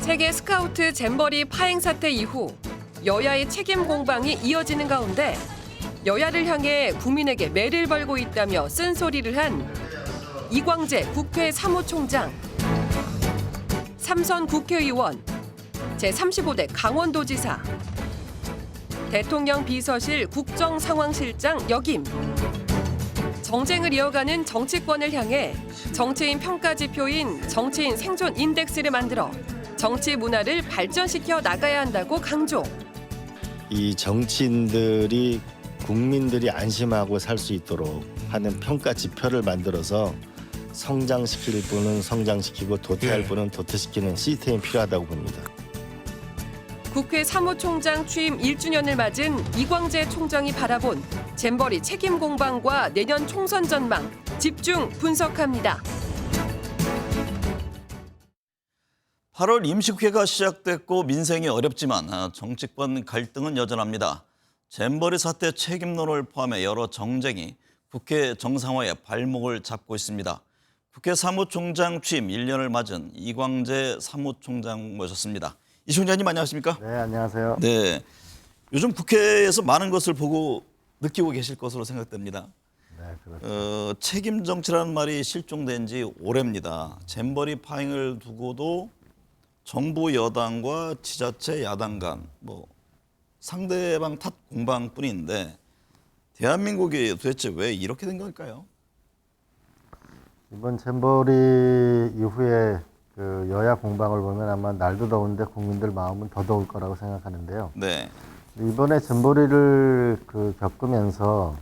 세계 스카우트 잼버리 파행 사태 이후 여야의 책임 공방이 이어지는 가운데 여야를 향해 국민에게 매를 벌고 있다며 쓴소리를 한 이광재 국회 사무총장, 삼선 국회의원, 제35대 강원도지사, 대통령 비서실 국정상황실장 역임. 정쟁을 이어가는 정치권을 향해 정치인 평가지표인 정치인 생존 인덱스를 만들어 정치 문화를 발전시켜 나가야 한다고 강조. 이 정치인들이 국민들이 안심하고 살 수 있도록 하는 평가 지표를 만들어서 성장시킬 분은 성장시키고 도태할 분은 도태시키는 시스템이 필요하다고 봅니다. 국회 사무총장 취임 1주년을 맞은 이광재 총장이 바라본 잼버리 책임 공방과 내년 총선 전망 집중 분석합니다. 8월 임시국회가 시작됐고 민생이 어렵지만 정치권 갈등은 여전합니다. 잼버리 사태 책임론을 포함해 여러 정쟁이 국회 정상화에 발목을 잡고 있습니다. 국회 사무총장 취임 1년을 맞은 이광재 사무총장 모셨습니다. 이 총장님 안녕하십니까? 네, 안녕하세요. 네, 요즘 국회에서 많은 것을 보고 느끼고 계실 것으로 생각됩니다. 네, 그렇죠. 책임 정치라는 말이 실종된 지 오래입니다. 잼버리 파행을 두고도 정부 여당과 지자체 야당 간 상대방 탓 공방뿐인데 대한민국이 도대체 왜 이렇게 된 걸까요? 이번 잼버리 이후에 그 여야 공방을 보면 아마 날도 더운데 국민들 마음은 더 더울 거라고 생각하는데요. 네. 이번에 잼버리를 겪으면서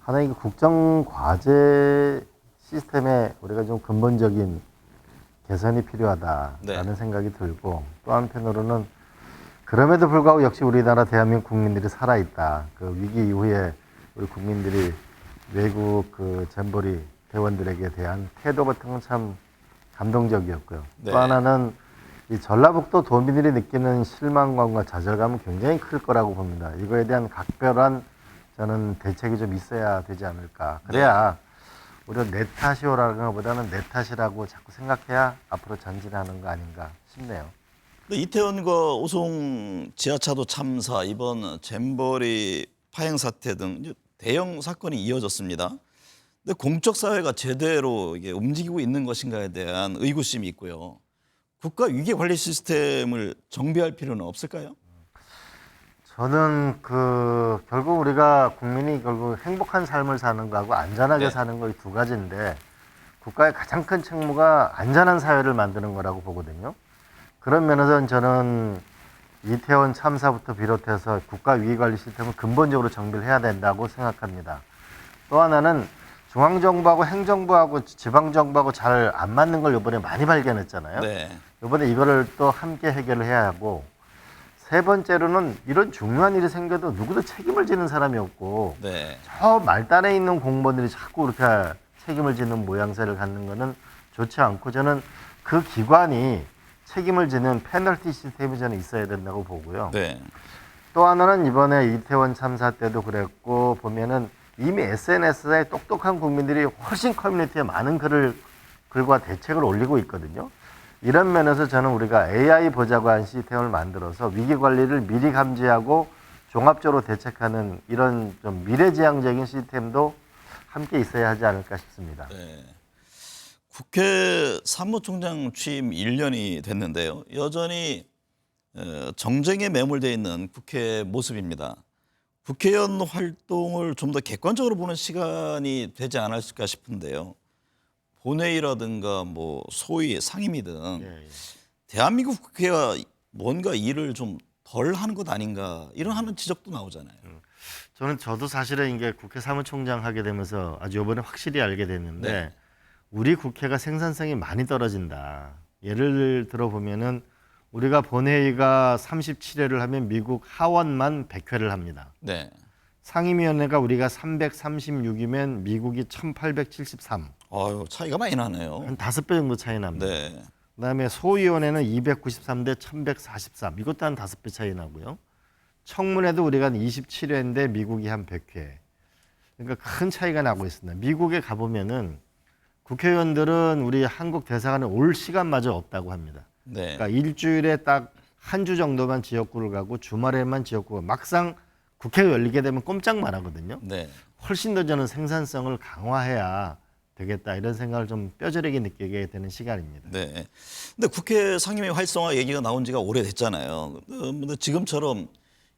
하나의 국정 과제 시스템에 우리가 좀 근본적인 개선이 필요하다라는 생각이 들고, 또 한편으로는 그럼에도 불구하고 역시 우리나라 대한민국 국민들이 살아있다. 그 위기 이후에 우리 국민들이 외국 그 잼버리 대원들에게 대한 태도 같은 건 참 감동적이었고요. 네. 또 하나는 이 전라북도 도민들이 느끼는 실망감과 좌절감은 굉장히 클 거라고 봅니다. 이거에 대한 각별한 저는 대책이 좀 있어야 되지 않을까. 그래야 우리가 내 탓이오라는 것보다는 내 탓이라고 자꾸 생각해야 앞으로 전진하는 거 아닌가 싶네요. 이태원과 오송 지하차도 참사, 이번 잼버리 파행 사태 등 대형 사건이 이어졌습니다. 근데 공적 사회가 제대로 이게 움직이고 있는 것인가에 대한 의구심이 있고요. 국가 위기 관리 시스템을 정비할 필요는 없을까요? 저는 결국 우리가 국민이 결국 행복한 삶을 사는 거하고 안전하게 사는 거 이 두 가지인데, 국가의 가장 큰 책무가 안전한 사회를 만드는 거라고 보거든요. 그런 면에서는 저는 이태원 참사부터 비롯해서 국가 위기관리 시스템을 근본적으로 정비를 해야 된다고 생각합니다. 또 하나는 중앙정부하고 행정부하고 지방정부하고 잘 안 맞는 걸 이번에 많이 발견했잖아요. 네. 이번에 이거를 또 함께 해결을 해야 하고, 세 번째로는 이런 중요한 일이 생겨도 누구도 책임을 지는 사람이 없고, 네. 저 말단에 있는 공무원들이 자꾸 그렇게 책임을 지는 모양새를 갖는 거는 좋지 않고, 저는 그 기관이 책임을 지는 페널티 시스템이 저는 있어야 된다고 보고요. 네. 또 하나는 이번에 이태원 참사 때도 그랬고, 보면은 이미 SNS에 똑똑한 국민들이 훨씬 커뮤니티에 많은 글과 대책을 올리고 있거든요. 이런 면에서 저는 우리가 AI 보좌관 시스템을 만들어서 위기 관리를 미리 감지하고 종합적으로 대책하는 이런 좀 미래지향적인 시스템도 함께 있어야 하지 않을까 싶습니다. 네. 국회 사무총장 취임 1년이 됐는데요. 여전히 정쟁에 매몰되어 있는 국회 모습입니다. 국회의원 활동을 좀 더 객관적으로 보는 시간이 되지 않았을까 싶은데요. 본회의라든가 소위 상임위 등 대한민국 국회가 뭔가 일을 좀 덜 하는 것 아닌가, 이런 하는 지적도 나오잖아요. 저도 사실은 이게 국회 사무총장 하게 되면서 아주 이번에 확실히 알게 됐는데, 네. 우리 국회가 생산성이 많이 떨어진다. 예를 들어 보면은 우리가 본회의가 37회를 하면 미국 하원만 100회를 합니다. 네. 상임위원회가 우리가 336이면 미국이 1873. 아유, 차이가 많이 나네요. 한 5배 정도 차이 납니다. 네. 그다음에 소위원회는 293대 1143. 이것도 한 5배 차이 나고요. 청문회도 우리가 한 27회인데 미국이 한 100회. 그러니까 큰 차이가 나고 있습니다. 미국에 가보면은 국회의원들은 우리 한국 대사관에 올 시간마저 없다고 합니다. 네. 그러니까 일주일에 딱 한 주 정도만 지역구를 가고 주말에만 지역구가 막상 국회가 열리게 되면 꼼짝만 하거든요. 네. 훨씬 더 저는 생산성을 강화해야 되겠다 이런 생각을 좀 뼈저리게 느끼게 되는 시간입니다. 네. 근데 국회 상임위 활성화 얘기가 나온 지가 오래됐잖아요. 근데 지금처럼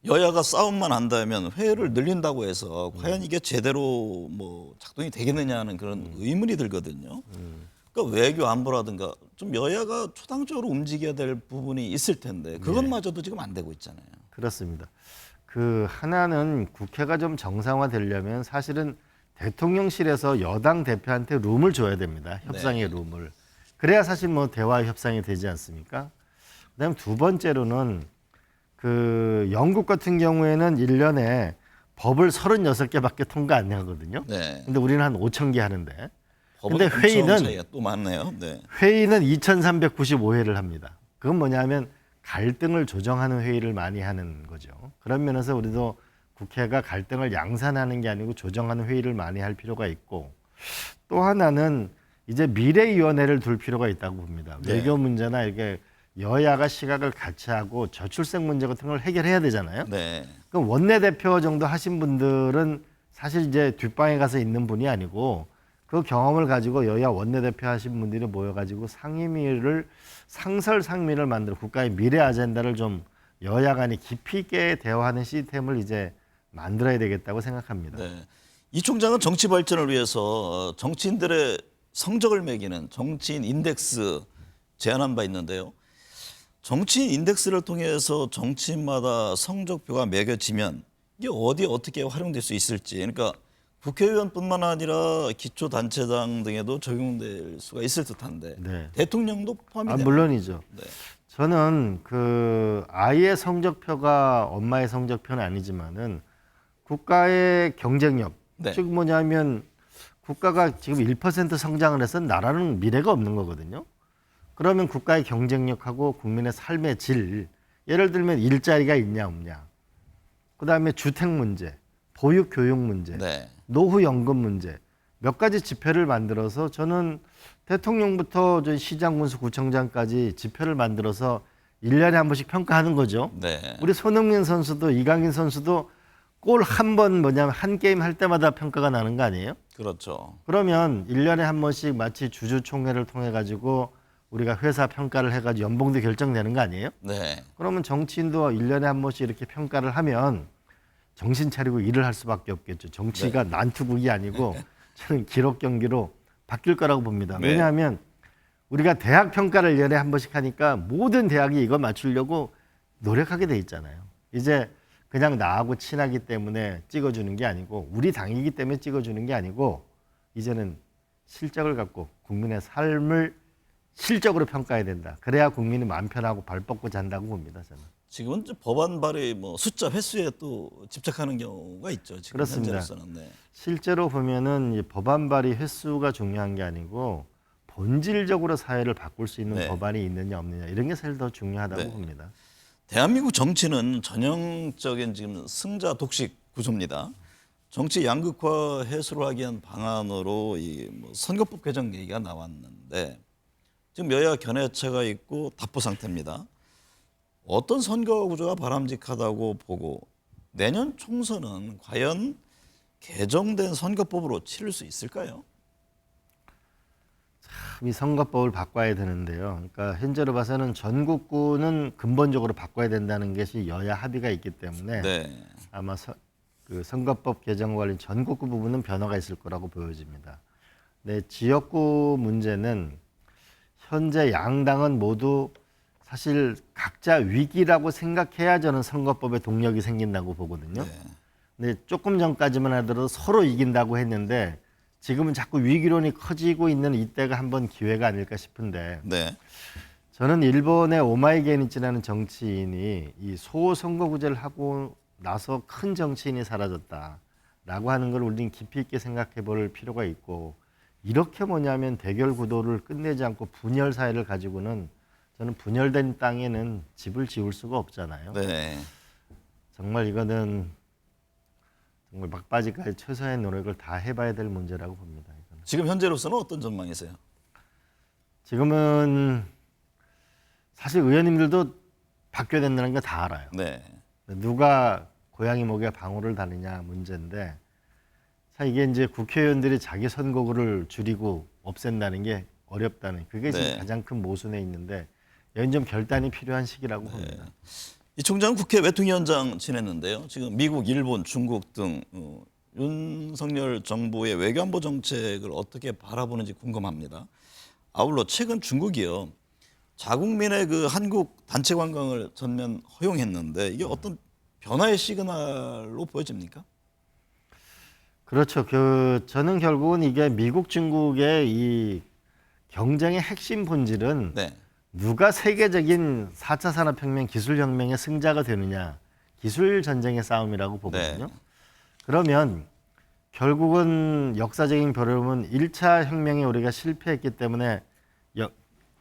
여야가 싸움만 한다면 회의를 늘린다고 해서 과연 이게 제대로 뭐 작동이 되겠느냐 하는 그런 의문이 들거든요. 그러니까 외교 안보라든가 좀 여야가 초당적으로 움직여야 될 부분이 있을 텐데 그것마저도 지금 안 되고 있잖아요. 그렇습니다. 그 하나는 국회가 좀 정상화되려면 사실은 대통령실에서 여당 대표한테 룸을 줘야 됩니다. 협상의 룸을. 그래야 사실 뭐 대화 협상이 되지 않습니까? 그다음 두 번째로는 그 영국 같은 경우에는 1년에 법을 36개밖에 통과 안 하거든요. 네. 근데 우리는 한 5천 개 하는데. 근데 법은 회의는 차이가 또 많네요. 네. 회의는 2,395회를 합니다. 그건 뭐냐면 갈등을 조정하는 회의를 많이 하는 거죠. 그런 면에서 우리도 국회가 갈등을 양산하는 게 아니고 조정하는 회의를 많이 할 필요가 있고 또 하나는 이제 미래위원회를 둘 필요가 있다고 봅니다. 네. 외교 문제나 이렇게 여야가 시각을 같이 하고 저출생 문제 같은 걸 해결해야 되잖아요. 네. 그럼 원내대표 정도 하신 분들은 사실 이제 뒷방에 가서 있는 분이 아니고 그 경험을 가지고 여야 원내대표 하신 분들이 모여가지고 상임위를 상설상임위를 만들어 국가의 미래 아젠다를 좀 여야 간에 깊이 있게 대화하는 시스템을 이제 만들어야 되겠다고 생각합니다. 네. 이 총장은 정치 발전을 위해서 정치인들의 성적을 매기는 정치인 인덱스 제안한 바 있는데요. 정치인 인덱스를 통해서 정치인마다 성적표가 매겨지면 이게 어디에 어떻게 활용될 수 있을지, 그러니까 국회의원뿐만 아니라 기초단체장 등에도 적용될 수가 있을 듯한데 네. 대통령도 포함이 되나요? 물론이죠. 네. 저는 그 아이의 성적표가 엄마의 성적표는 아니지만은 국가의 경쟁력, 네. 즉 뭐냐면 국가가 지금 1% 성장을 해서 나라는 미래가 없는 거거든요. 그러면 국가의 경쟁력하고 국민의 삶의 질, 예를 들면 일자리가 있냐 없냐, 그다음에 주택 문제, 보육 교육 문제, 네. 노후연금 문제 몇 가지 지표를 만들어서 저는 대통령부터 저 시장 군수 구청장까지 지표를 만들어서 1년에 한 번씩 평가하는 거죠. 네. 우리 손흥민 선수도 이강인 선수도 골 한 번 뭐냐면 한 게임 할 때마다 평가가 나는 거 아니에요? 그렇죠. 그러면 1년에 한 번씩 마치 주주총회를 통해 가지고 우리가 회사 평가를 해 가지고 연봉도 결정되는 거 아니에요? 네. 그러면 정치인도 1년에 한 번씩 이렇게 평가를 하면 정신 차리고 일을 할 수밖에 없겠죠. 정치가 난투극이 아니고 저는 기록 경기로 바뀔 거라고 봅니다. 네. 왜냐하면 우리가 대학 평가를 1년에 한 번씩 하니까 모든 대학이 이거 맞추려고 노력하게 돼 있잖아요. 이제 그냥 나하고 친하기 때문에 찍어주는 게 아니고 우리 당이기 때문에 찍어주는 게 아니고 이제는 실적을 갖고 국민의 삶을 실적으로 평가해야 된다. 그래야 국민이 마음 편하고 발 뻗고 잔다고 봅니다. 저는. 지금은 이제 법안 발의 뭐 숫자 횟수에 또 집착하는 경우가 있죠. 지금 그렇습니다. 현재로서는. 네. 실제로 보면은 이 법안 발의 횟수가 중요한 게 아니고 본질적으로 사회를 바꿀 수 있는 네. 법안이 있느냐 없느냐 이런 게 사실 더 중요하다고 네. 봅니다. 대한민국 정치는 전형적인 지금 승자 독식 구조입니다. 정치 양극화 해소를 하기 위한 방안으로 이뭐 선거법 개정 얘기가 나왔는데 지금 여야 견해차가 있고 답보 상태입니다. 어떤 선거 구조가 바람직하다고 보고 내년 총선은 과연 개정된 선거법으로 치를 수 있을까요? 이 선거법을 바꿔야 되는데요. 그러니까 현재로 봐서는 전국구는 근본적으로 바꿔야 된다는 것이 여야 합의가 있기 때문에 네. 아마 그 선거법 개정 관련 전국구 부분은 변화가 있을 거라고 보여집니다. 네, 지역구 문제는 현재 양당은 모두 사실 각자 위기라고 생각해야 저는 선거법에 동력이 생긴다고 보거든요. 네. 근데 조금 전까지만 하더라도 서로 이긴다고 했는데 지금은 자꾸 위기론이 커지고 있는 이때가 한번 기회가 아닐까 싶은데 네. 저는 일본의 오마이 게니치라는 정치인이 이 소선거구제를 하고 나서 큰 정치인이 사라졌다라고 하는 걸 우리는 깊이 있게 생각해 볼 필요가 있고 이렇게 뭐냐면 대결 구도를 끝내지 않고 분열 사회를 가지고는 저는 분열된 땅에는 집을 지을 수가 없잖아요. 네. 정말 이거는 정말 막바지까지 최소의 노력을 다 해봐야 될 문제라고 봅니다. 이거는. 지금 현재로서는 어떤 전망이세요? 지금은 사실 의원님들도 바뀌어야 된다는 거 다 알아요. 네. 누가 고양이 목에 방울을 다느냐 문제인데, 자 이게 이제 국회의원들이 자기 선거구를 줄이고 없앤다는 게 어렵다는, 그게 지금 네. 가장 큰 모순에 있는데 여긴 좀 결단이 필요한 시기라고 봅니다. 이 총장은 국회 외통위원장 지냈는데요. 지금 미국, 일본, 중국 등 윤석열 정부의 외교안보 정책을 어떻게 바라보는지 궁금합니다. 아울러 최근 중국이요, 자국민의 그 한국 단체 관광을 전면 허용했는데 이게 어떤 변화의 시그널로 보여집니까? 그렇죠. 저는 결국은 이게 미국 중국의 이 경쟁의 핵심 본질은 네. 누가 세계적인 4차 산업혁명 기술혁명의 승자가 되느냐, 기술 전쟁의 싸움이라고 보거든요. 네. 그러면 결국은 역사적인 변화는 1차 혁명에 우리가 실패했기 때문에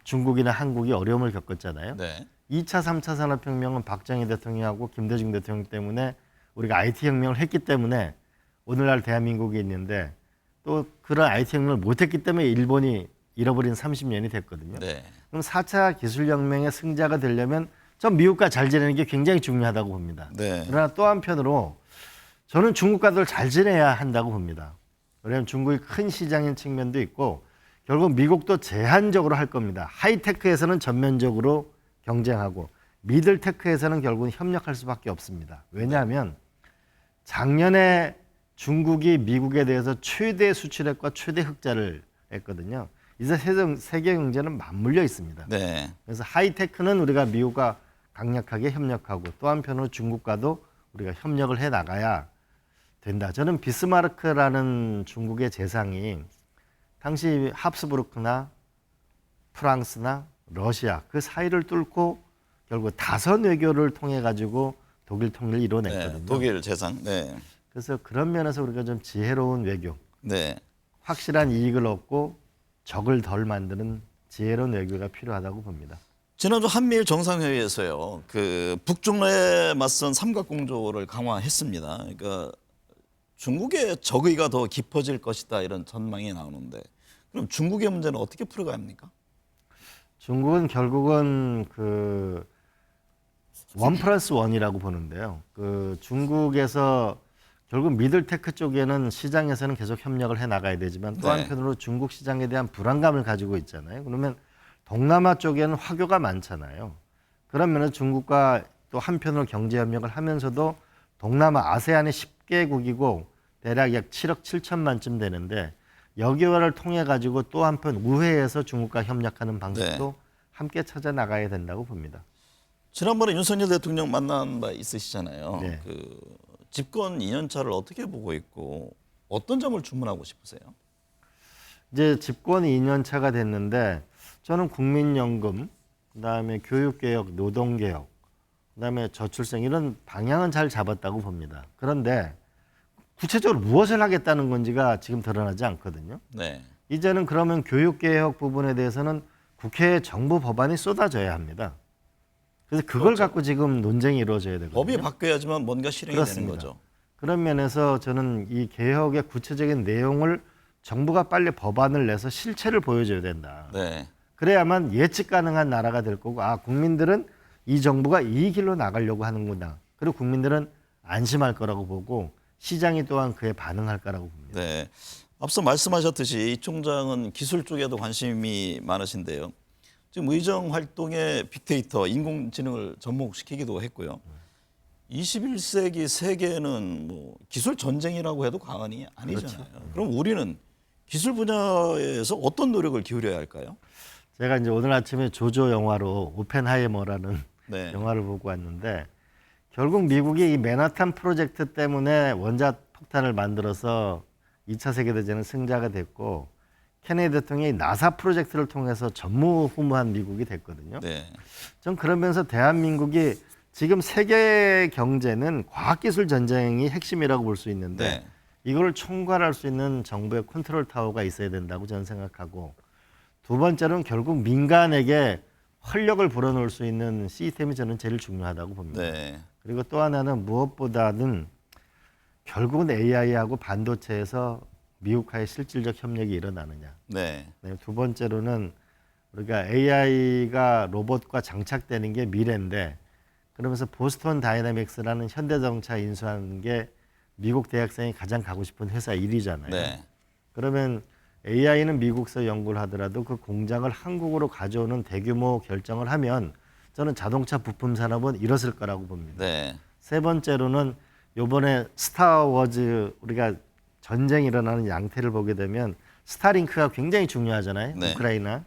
중국이나 한국이 어려움을 겪었잖아요. 네. 2차, 3차 산업혁명은 박정희 대통령하고 김대중 대통령 때문에 우리가 IT 혁명을 했기 때문에 오늘날 대한민국이 있는데, 또 그런 IT 혁명을 못했기 때문에 일본이 잃어버린 30년이 됐거든요. 네. 그럼 4차 기술혁명의 승자가 되려면 전 미국과 잘 지내는 게 굉장히 중요하다고 봅니다. 네. 그러나 또 한편으로 저는 중국과도 잘 지내야 한다고 봅니다. 왜냐하면 중국이 큰 시장인 측면도 있고 결국 미국도 제한적으로 할 겁니다. 하이테크에서는 전면적으로 경쟁하고 미들테크에서는 결국은 협력할 수밖에 없습니다. 왜냐하면 작년에 중국이 미국에 대해서 최대 수출액과 최대 흑자를 했거든요. 이제 세계 경제는 맞물려 있습니다. 네. 그래서 하이테크는 우리가 미국과 강력하게 협력하고 또 한편으로 중국과도 우리가 협력을 해 나가야 된다. 저는 비스마르크라는 중국의 재상이 당시 합스부르크나 프랑스나 러시아 그 사이를 뚫고 결국 다선 외교를 통해 가지고 독일 통일을 이뤄냈거든요. 네. 독일 재상. 네. 그래서 그런 면에서 우리가 좀 지혜로운 외교, 네. 확실한 이익을 얻고 적을 덜 만드는 지혜로운 외교가 필요하다고 봅니다. 지난주 한미일 정상회의에서요, 그 북중러에 맞선 삼각공조를 강화했습니다. 그러니까 중국의 적의가 더 깊어질 것이다 이런 전망이 나오는데, 그럼 중국의 문제는 어떻게 풀어가야 합니까? 중국은 결국은 그 1+1이라고 보는데요. 그 중국에서 결국 미들테크 쪽에는 시장에서는 계속 협력을 해 나가야 되지만 또 네. 한편으로 중국 시장에 대한 불안감을 가지고 있잖아요. 그러면 동남아 쪽에는 화교가 많잖아요. 그런 면에서 중국과 또 한편으로 경제 협력을 하면서도 동남아 아세안이 10개국이고 대략 약 7억 7천만쯤 되는데 여기와를 통해 가지고 또 한편 우회해서 중국과 협력하는 방식도 네. 함께 찾아 나가야 된다고 봅니다. 지난번에 윤석열 대통령 만난 바 있으시잖아요. 네. 그 집권 2년차를 어떻게 보고 있고 어떤 점을 주문하고 싶으세요? 이제 집권 2년 차가 됐는데 저는 국민연금, 그다음에 교육개혁, 노동개혁, 그다음에 저출생 이런 방향은 잘 잡았다고 봅니다. 그런데 구체적으로 무엇을 하겠다는 건지가 지금 드러나지 않거든요. 네. 이제는 그러면 교육개혁 부분에 대해서는 국회에 정부 법안이 쏟아져야 합니다. 그래서 그걸 그렇죠. 갖고 지금 논쟁이 이루어져야 되거든요. 법이 바뀌어야지만 뭔가 실행이 그렇습니다. 되는 거죠. 그런 면에서 저는 이 개혁의 구체적인 내용을 정부가 빨리 법안을 내서 실체를 보여줘야 된다. 네. 그래야만 예측 가능한 나라가 될 거고, 아, 국민들은 이 정부가 이 길로 나가려고 하는구나. 그리고 국민들은 안심할 거라고 보고 시장이 또한 그에 반응할 거라고 봅니다. 네. 앞서 말씀하셨듯이 이 총장은 기술 쪽에도 관심이 많으신데요. 지금 의정 활동에 빅데이터, 인공지능을 접목시키기도 했고요. 21세기 세계는 뭐 기술 전쟁이라고 해도 과언이 아니잖아요. 그럼 우리는 기술 분야에서 어떤 노력을 기울여야 할까요? 제가 이제 오늘 아침에 조조 영화로 오펜하이머라는 네. 영화를 보고 왔는데 결국 미국이 이 맨하탄 프로젝트 때문에 원자 폭탄을 만들어서 2차 세계대전의 승자가 됐고 케네디 대통령이 나사 프로젝트를 통해서 전무후무한 미국이 됐거든요. 네. 전 그러면서 대한민국이 지금 세계 경제는 과학기술 전쟁이 핵심이라고 볼 수 있는데 네. 이걸 총괄할 수 있는 정부의 컨트롤 타워가 있어야 된다고 저는 생각하고, 두 번째는 결국 민간에게 활력을 불어넣을 수 있는 시스템이 저는 제일 중요하다고 봅니다. 네. 그리고 또 하나는 무엇보다는 결국은 AI하고 반도체에서 미국과의 실질적 협력이 일어나느냐. 네. 네, 두 번째로는 우리가 AI가 로봇과 장착되는 게 미래인데 그러면서 보스턴 다이나믹스라는 현대자동차 인수한 게 미국 대학생이 가장 가고 싶은 회사 1위잖아요. 네. 그러면 AI는 미국에서 연구를 하더라도 그 공장을 한국으로 가져오는 대규모 결정을 하면 저는 자동차 부품 산업은 일었을 거라고 봅니다. 네. 세 번째로는 요번에 스타워즈 우리가 전쟁이 일어나는 양태를 보게 되면 스타링크가 굉장히 중요하잖아요. 네. 우크라이나.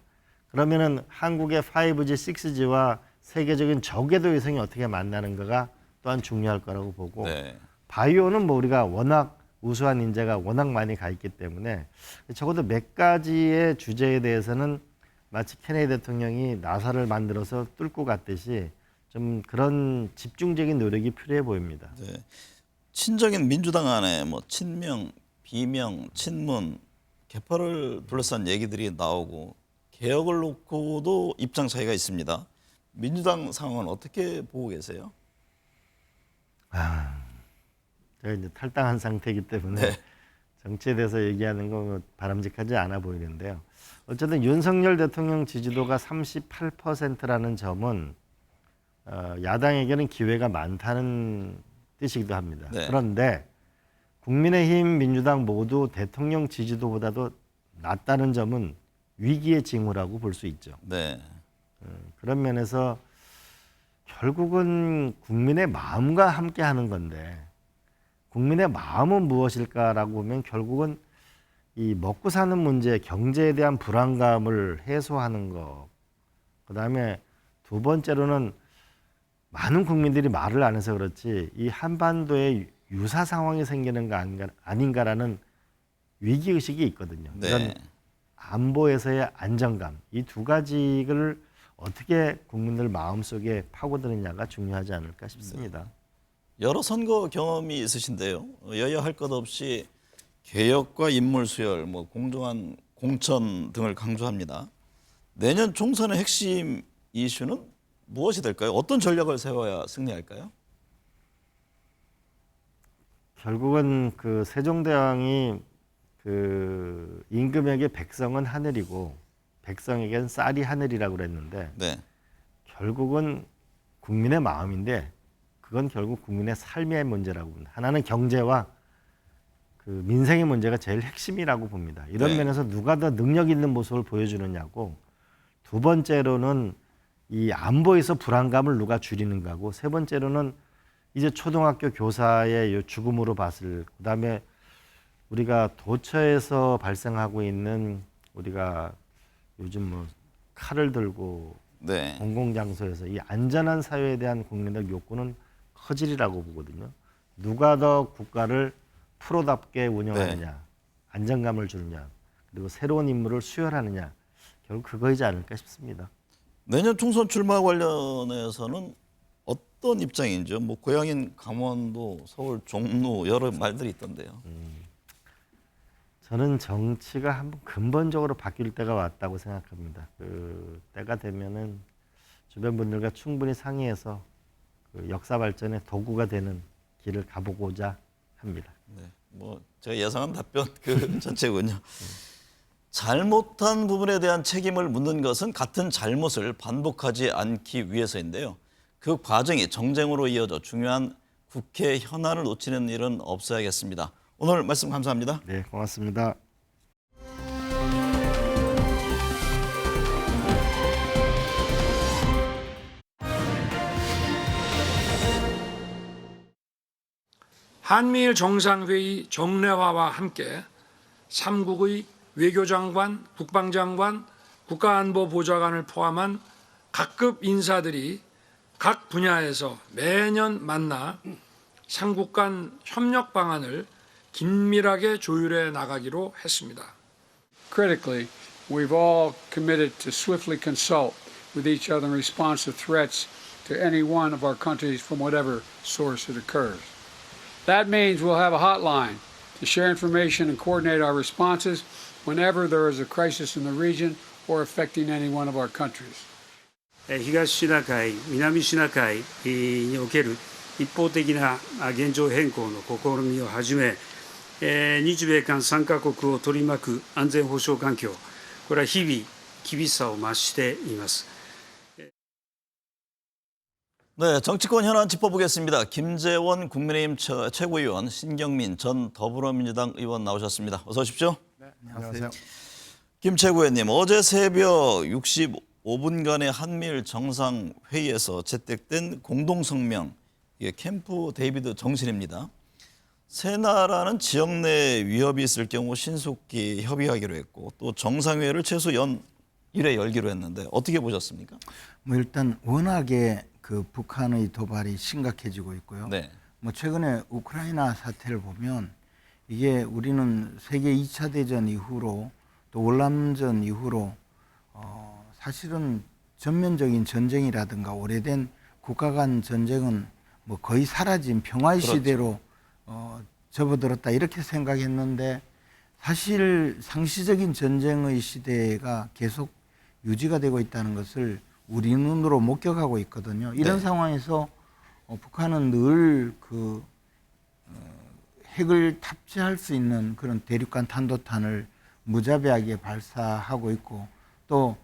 그러면은 한국의 5G, 6G와 세계적인 저궤도 위성이 어떻게 만나는가가 또한 중요할 거라고 보고 네. 바이오는 뭐 우리가 워낙 우수한 인재가 워낙 많이 가 있기 때문에 적어도 몇 가지의 주제에 대해서는 마치 케네디 대통령이 나사를 만들어서 뚫고 갔듯이 좀 그런 집중적인 노력이 필요해 보입니다. 네. 친정인 민주당 안에 뭐 친명, 비명, 친문, 개파를 둘러싼 얘기들이 나오고 개혁을 놓고도 입장 차이가 있습니다. 민주당 상황은 어떻게 보고 계세요? 제가 이제 탈당한 상태이기 때문에 네. 정치에 대해서 얘기하는 건 바람직하지 않아 보이는데요. 어쨌든 윤석열 대통령 지지도가 38%라는 점은 야당에게는 기회가 많다는 뜻이기도 합니다. 네. 그런데 국민의힘, 민주당 모두 대통령 지지도보다도 낮다는 점은 위기의 징후라고 볼 수 있죠. 네. 그런 면에서 결국은 국민의 마음과 함께 하는 건데 국민의 마음은 무엇일까라고 보면 결국은 이 먹고 사는 문제, 경제에 대한 불안감을 해소하는 것. 그다음에 두 번째로는 많은 국민들이 말을 안 해서 그렇지 이 한반도에 유사 상황이 생기는 거 아닌가라는 위기 의식이 있거든요. 네. 이런 안보에서의 안정감, 이 두 가지를 어떻게 국민들 마음속에 파고드느냐가 중요하지 않을까 싶습니다. 여러 선거 경험이 있으신데요. 여야 할 것 없이 개혁과 인물 수열, 뭐 공정한 공천 등을 강조합니다. 내년 총선의 핵심 이슈는 무엇이 될까요? 어떤 전략을 세워야 승리할까요? 결국은 그 세종대왕이 그 임금에게 백성은 하늘이고 백성에게는 쌀이 하늘이라고 그랬는데 네. 결국은 국민의 마음인데 그건 결국 국민의 삶의 문제라고 봅니다. 하나는 경제와 그 민생의 문제가 제일 핵심이라고 봅니다. 이런 네. 면에서 누가 더 능력 있는 모습을 보여주느냐고 두 번째로는 이 안보에서 불안감을 누가 줄이는가고 세 번째로는 이제 초등학교 교사의 요 죽음으로 봤을 그다음에 우리가 도처에서 발생하고 있는 우리가 요즘 뭐 칼을 들고 네. 공공장소에서 이 안전한 사회에 대한 국민의 욕구는 커지리라고 보거든요. 누가 더 국가를 프로답게 운영하느냐, 네. 안정감을 주느냐, 그리고 새로운 인물을 수혈하느냐, 결국 그거이지 않을까 싶습니다. 내년 총선 출마 관련해서는 어떤 입장인지요? 뭐 고향인 강원도, 서울, 종로 여러 말들이 있던데요. 저는 정치가 한번 근본적으로 바뀔 때가 왔다고 생각합니다. 그 때가 되면은 주변 분들과 충분히 상의해서 그 역사 발전의 도구가 되는 길을 가보고자 합니다. 네. 뭐 제가 예상한 답변 그 자체군요. 잘못한 부분에 대한 책임을 묻는 것은 같은 잘못을 반복하지 않기 위해서인데요. 그 과정이 정쟁으로 이어져 중요한 국회 현안을 놓치는 일은 없어야겠습니다. 오늘 말씀 감사합니다. 네, 고맙습니다. 한미일 정상회의 정례화와 함께 3국의 외교장관, 국방장관, 국가안보보좌관을 포함한 각급 인사들이 각 분야에서 매년 만나 삼국 간 협력 방안을 긴밀하게 조율해 나가기로 했습니다. Critically, we've all committed to swiftly consult with each other in response to threats to any one of our countries from whatever source it occurs. That means we'll have a hotline to share information and coordinate our responses whenever there is a crisis in the region or affecting any one of our countries. 東シナ海、南シナ海における一方的な現状変更の試みをはじめ、日米韓3カ国を取り巻く安全保障環境、これは日々厳しさを増しています。 네, 정치권 현안 짚어보겠습니다. 김재원 국민의힘 최고위원, 신경민 전 더불어민주당 의원 나오셨습니다. 어서 오십시오. 안녕하세요. 김 최고위원님, 어제 새벽 65분간의 한미일 정상회의에서 채택된 공동성명, 이게 캠프 데이비드 정신입니다. 세 나라는 지역 내 위협이 있을 경우 신속히 협의하기로 했고 또 정상회의를 최소 연 1회 열기로 했는데 어떻게 보셨습니까? 뭐 일단 워낙에 그 북한의 도발이 심각해지고 있고요. 네. 뭐 최근에 우크라이나 사태를 보면 이게 우리는 세계 2차 대전 이후로 또 월남전 이후로 사실은 전면적인 전쟁이라든가 오래된 국가 간 전쟁은 뭐 거의 사라진 평화의 그렇죠. 시대로 접어들었다 이렇게 생각했는데 사실 상시적인 전쟁의 시대가 계속 유지가 되고 있다는 것을 우리 눈으로 목격하고 있거든요. 이런 네. 상황에서 북한은 늘 그 핵을 탑재할 수 있는 그런 대륙간 탄도탄을 무자비하게 발사하고 있고 또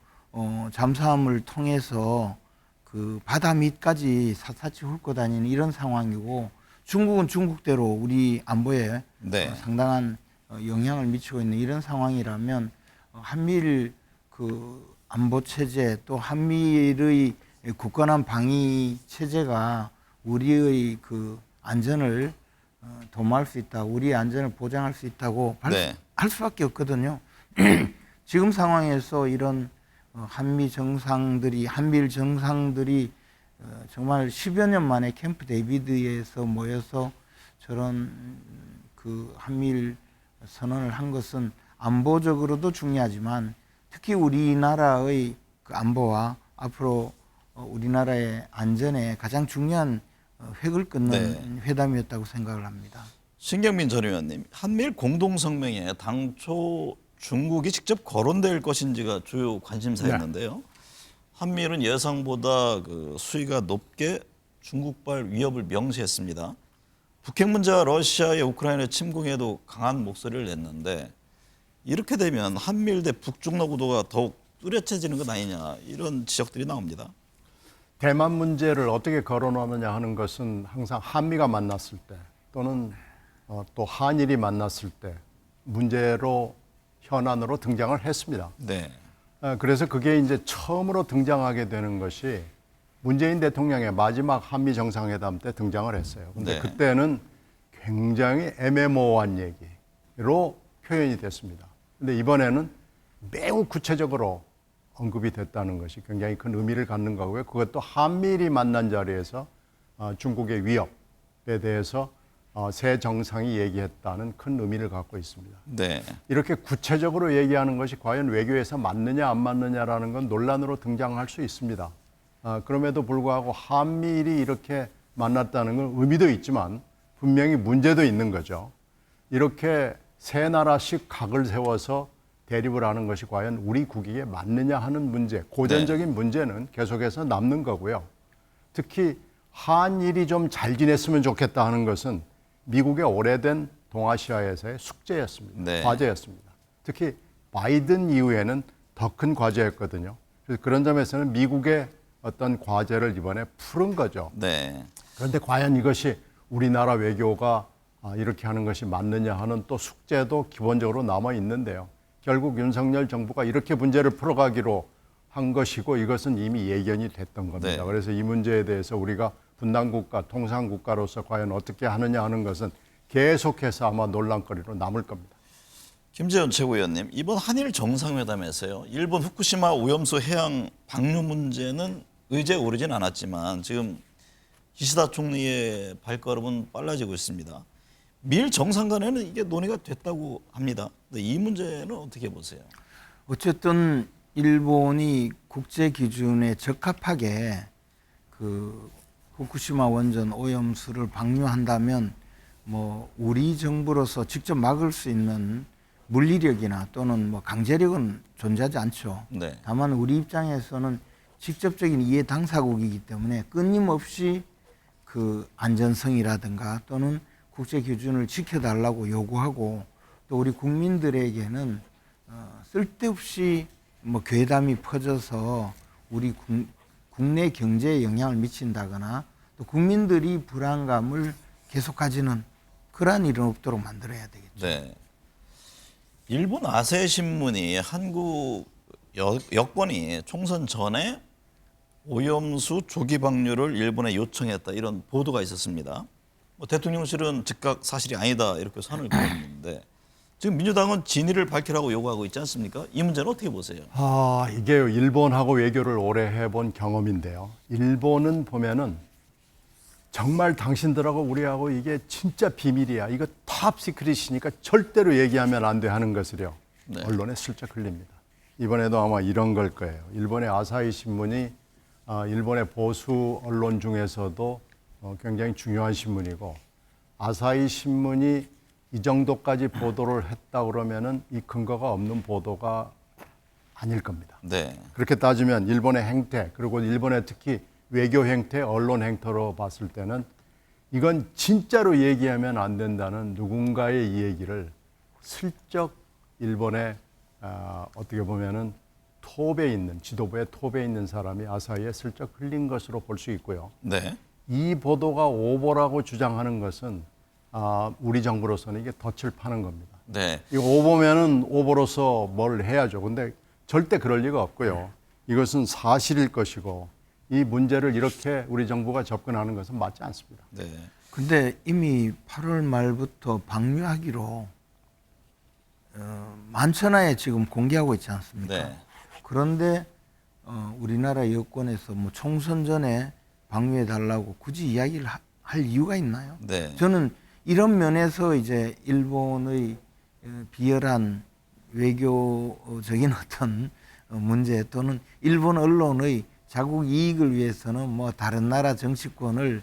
잠수함을 통해서 그 바다 밑까지 샅샅이 훑고 다니는 이런 상황이고 중국은 중국대로 우리 안보에 네. 상당한 영향을 미치고 있는 이런 상황이라면 한미일 그 안보 체제 또 한미일의 굳건한 방위 체제가 우리의 그 안전을 도모할 수 있다, 우리의 안전을 보장할 수 있다고 네. 할 수밖에 없거든요. 지금 상황에서 이런 한미일 정상들이 정말 10여 년 만에 캠프 데이비드에서 모여서 저런 그 한미일 선언을 한 것은 안보적으로도 중요하지만 특히 우리나라의 그 안보와 앞으로 우리나라의 안전에 가장 중요한 획을 끊는 네. 회담이었다고 생각을 합니다. 신경민 전 의원님, 한미일 공동성명에 당초 중국이 직접 거론될 것인지가 주요 관심사였는데요. 한미일은 예상보다 그 수위가 높게 중국발 위협을 명시했습니다. 북핵 문제와 러시아의 우크라이나 침공에도 강한 목소리를 냈는데 이렇게 되면 한미일 대 북중러 구도가 더욱 뚜렷해지는 것 아니냐 이런 지적들이 나옵니다. 대만 문제를 어떻게 거론하느냐 하는 것은 항상 한미가 만났을 때 또는 또 한일이 만났을 때 문제로 현안으로 등장을 했습니다. 네. 그래서 그게 이제 처음으로 등장하게 되는 것이 문재인 대통령의 마지막 한미 정상회담 때 등장을 했어요. 근데 네. 그때는 굉장히 애매모호한 얘기로 표현이 됐습니다. 근데 이번에는 매우 구체적으로 언급이 됐다는 것이 굉장히 큰 의미를 갖는 거고요. 그것도 한미일이 만난 자리에서 중국의 위협에 대해서 새 정상이 얘기했다는 큰 의미를 갖고 있습니다. 네. 이렇게 구체적으로 얘기하는 것이 과연 외교에서 맞느냐 안 맞느냐라는 건 논란으로 등장할 수 있습니다. 그럼에도 불구하고 한미일이 이렇게 만났다는 건 의미도 있지만 분명히 문제도 있는 거죠. 이렇게 세 나라씩 각을 세워서 대립을 하는 것이 과연 우리 국익에 맞느냐 하는 문제, 고전적인 문제는 계속해서 남는 거고요. 특히 한일이 좀 잘 지냈으면 좋겠다 하는 것은 미국의 오래된 동아시아에서의 숙제였습니다. 네. 과제였습니다. 특히 바이든 이후에는 더 큰 과제였거든요. 그래서 그런 점에서는 미국의 어떤 과제를 이번에 푸른 거죠. 네. 그런데 과연 이것이 우리나라 외교가 이렇게 하는 것이 맞느냐 하는 또 숙제도 기본적으로 남아 있는데요. 결국 윤석열 정부가 이렇게 문제를 풀어가기로 한 것이고 이것은 이미 예견이 됐던 겁니다. 네. 그래서 이 문제에 대해서 우리가 분단국가, 통상국가로서 과연 어떻게 하느냐 하는 것은 계속해서 아마 논란거리로 남을 겁니다. 김재원 최고위원님, 이번 한일 정상회담에서요. 일본 후쿠시마 오염수 해양 방류 문제는 의제에 오르진 않았지만 지금 기시다 총리의 발걸음은 빨라지고 있습니다. 미일 정상 간에는 이게 논의가 됐다고 합니다. 근데 이 문제는 어떻게 보세요? 어쨌든 일본이 국제 기준에 적합하게 그 후쿠시마 원전 오염수를 방류한다면 뭐 우리 정부로서 직접 막을 수 있는 물리력이나 또는 뭐 강제력은 존재하지 않죠. 네. 다만 우리 입장에서는 직접적인 이해 당사국이기 때문에 끊임없이 그 안전성이라든가 또는 국제 기준을 지켜달라고 요구하고 또 우리 국민들에게는 쓸데없이 뭐 괴담이 퍼져서 우리 국내 경제에 영향을 미친다거나 또 국민들이 불안감을 계속 가지는 그러한 일은 없도록 만들어야 되겠죠. 네. 일본 아사히 신문이 한국 여권이 총선 전에 오염수 조기 방류를 일본에 요청했다 이런 보도가 있었습니다. 뭐 대통령실은 즉각 사실이 아니다 이렇게 선을 그었는데 지금 민주당은 진위를 밝히라고 요구하고 있지 않습니까? 이 문제는 어떻게 보세요? 이게요, 일본하고 외교를 오래 해본 경험인데요. 일본은 보면은 정말 당신들하고 우리하고 이게 진짜 비밀이야. 이거 탑 시크릿이니까 절대로 얘기하면 안 돼 하는 것을요. 네. 언론에 슬쩍 흘립니다. 이번에도 아마 이런 걸 거예요. 일본의 아사히 신문이 일본의 보수 언론 중에서도 굉장히 중요한 신문이고 아사히 신문이 이 정도까지 보도를 했다 그러면은 이 근거가 없는 보도가 아닐 겁니다. 네. 그렇게 따지면 일본의 행태 그리고 일본의 특히 외교 행태, 언론 행태로 봤을 때는 이건 진짜로 얘기하면 안 된다는 누군가의 이 얘기를 슬쩍 일본의 어떻게 보면은 톱에 있는 지도부의 톱에 있는 사람이 아사히에 슬쩍 흘린 것으로 볼 수 있고요. 네. 이 보도가 오보라고 주장하는 것은 우리 정부로서는 이게 덫을 파는 겁니다. 네. 이거 오보면은 오보로서 뭘 해야죠. 근데 절대 그럴 리가 없고요. 이것은 사실일 것이고 이 문제를 이렇게 우리 정부가 접근하는 것은 맞지 않습니다. 네. 근데 이미 8월 말부터 방류하기로 만천하에 지금 공개하고 있지 않습니까? 네. 그런데 우리나라 여권에서 뭐 총선 전에 방류해 달라고 굳이 이야기를 할 이유가 있나요? 네. 저는 이런 면에서 이제 일본의 비열한 외교적인 어떤 문제 또는 일본 언론의 자국 이익을 위해서는 뭐 다른 나라 정치권을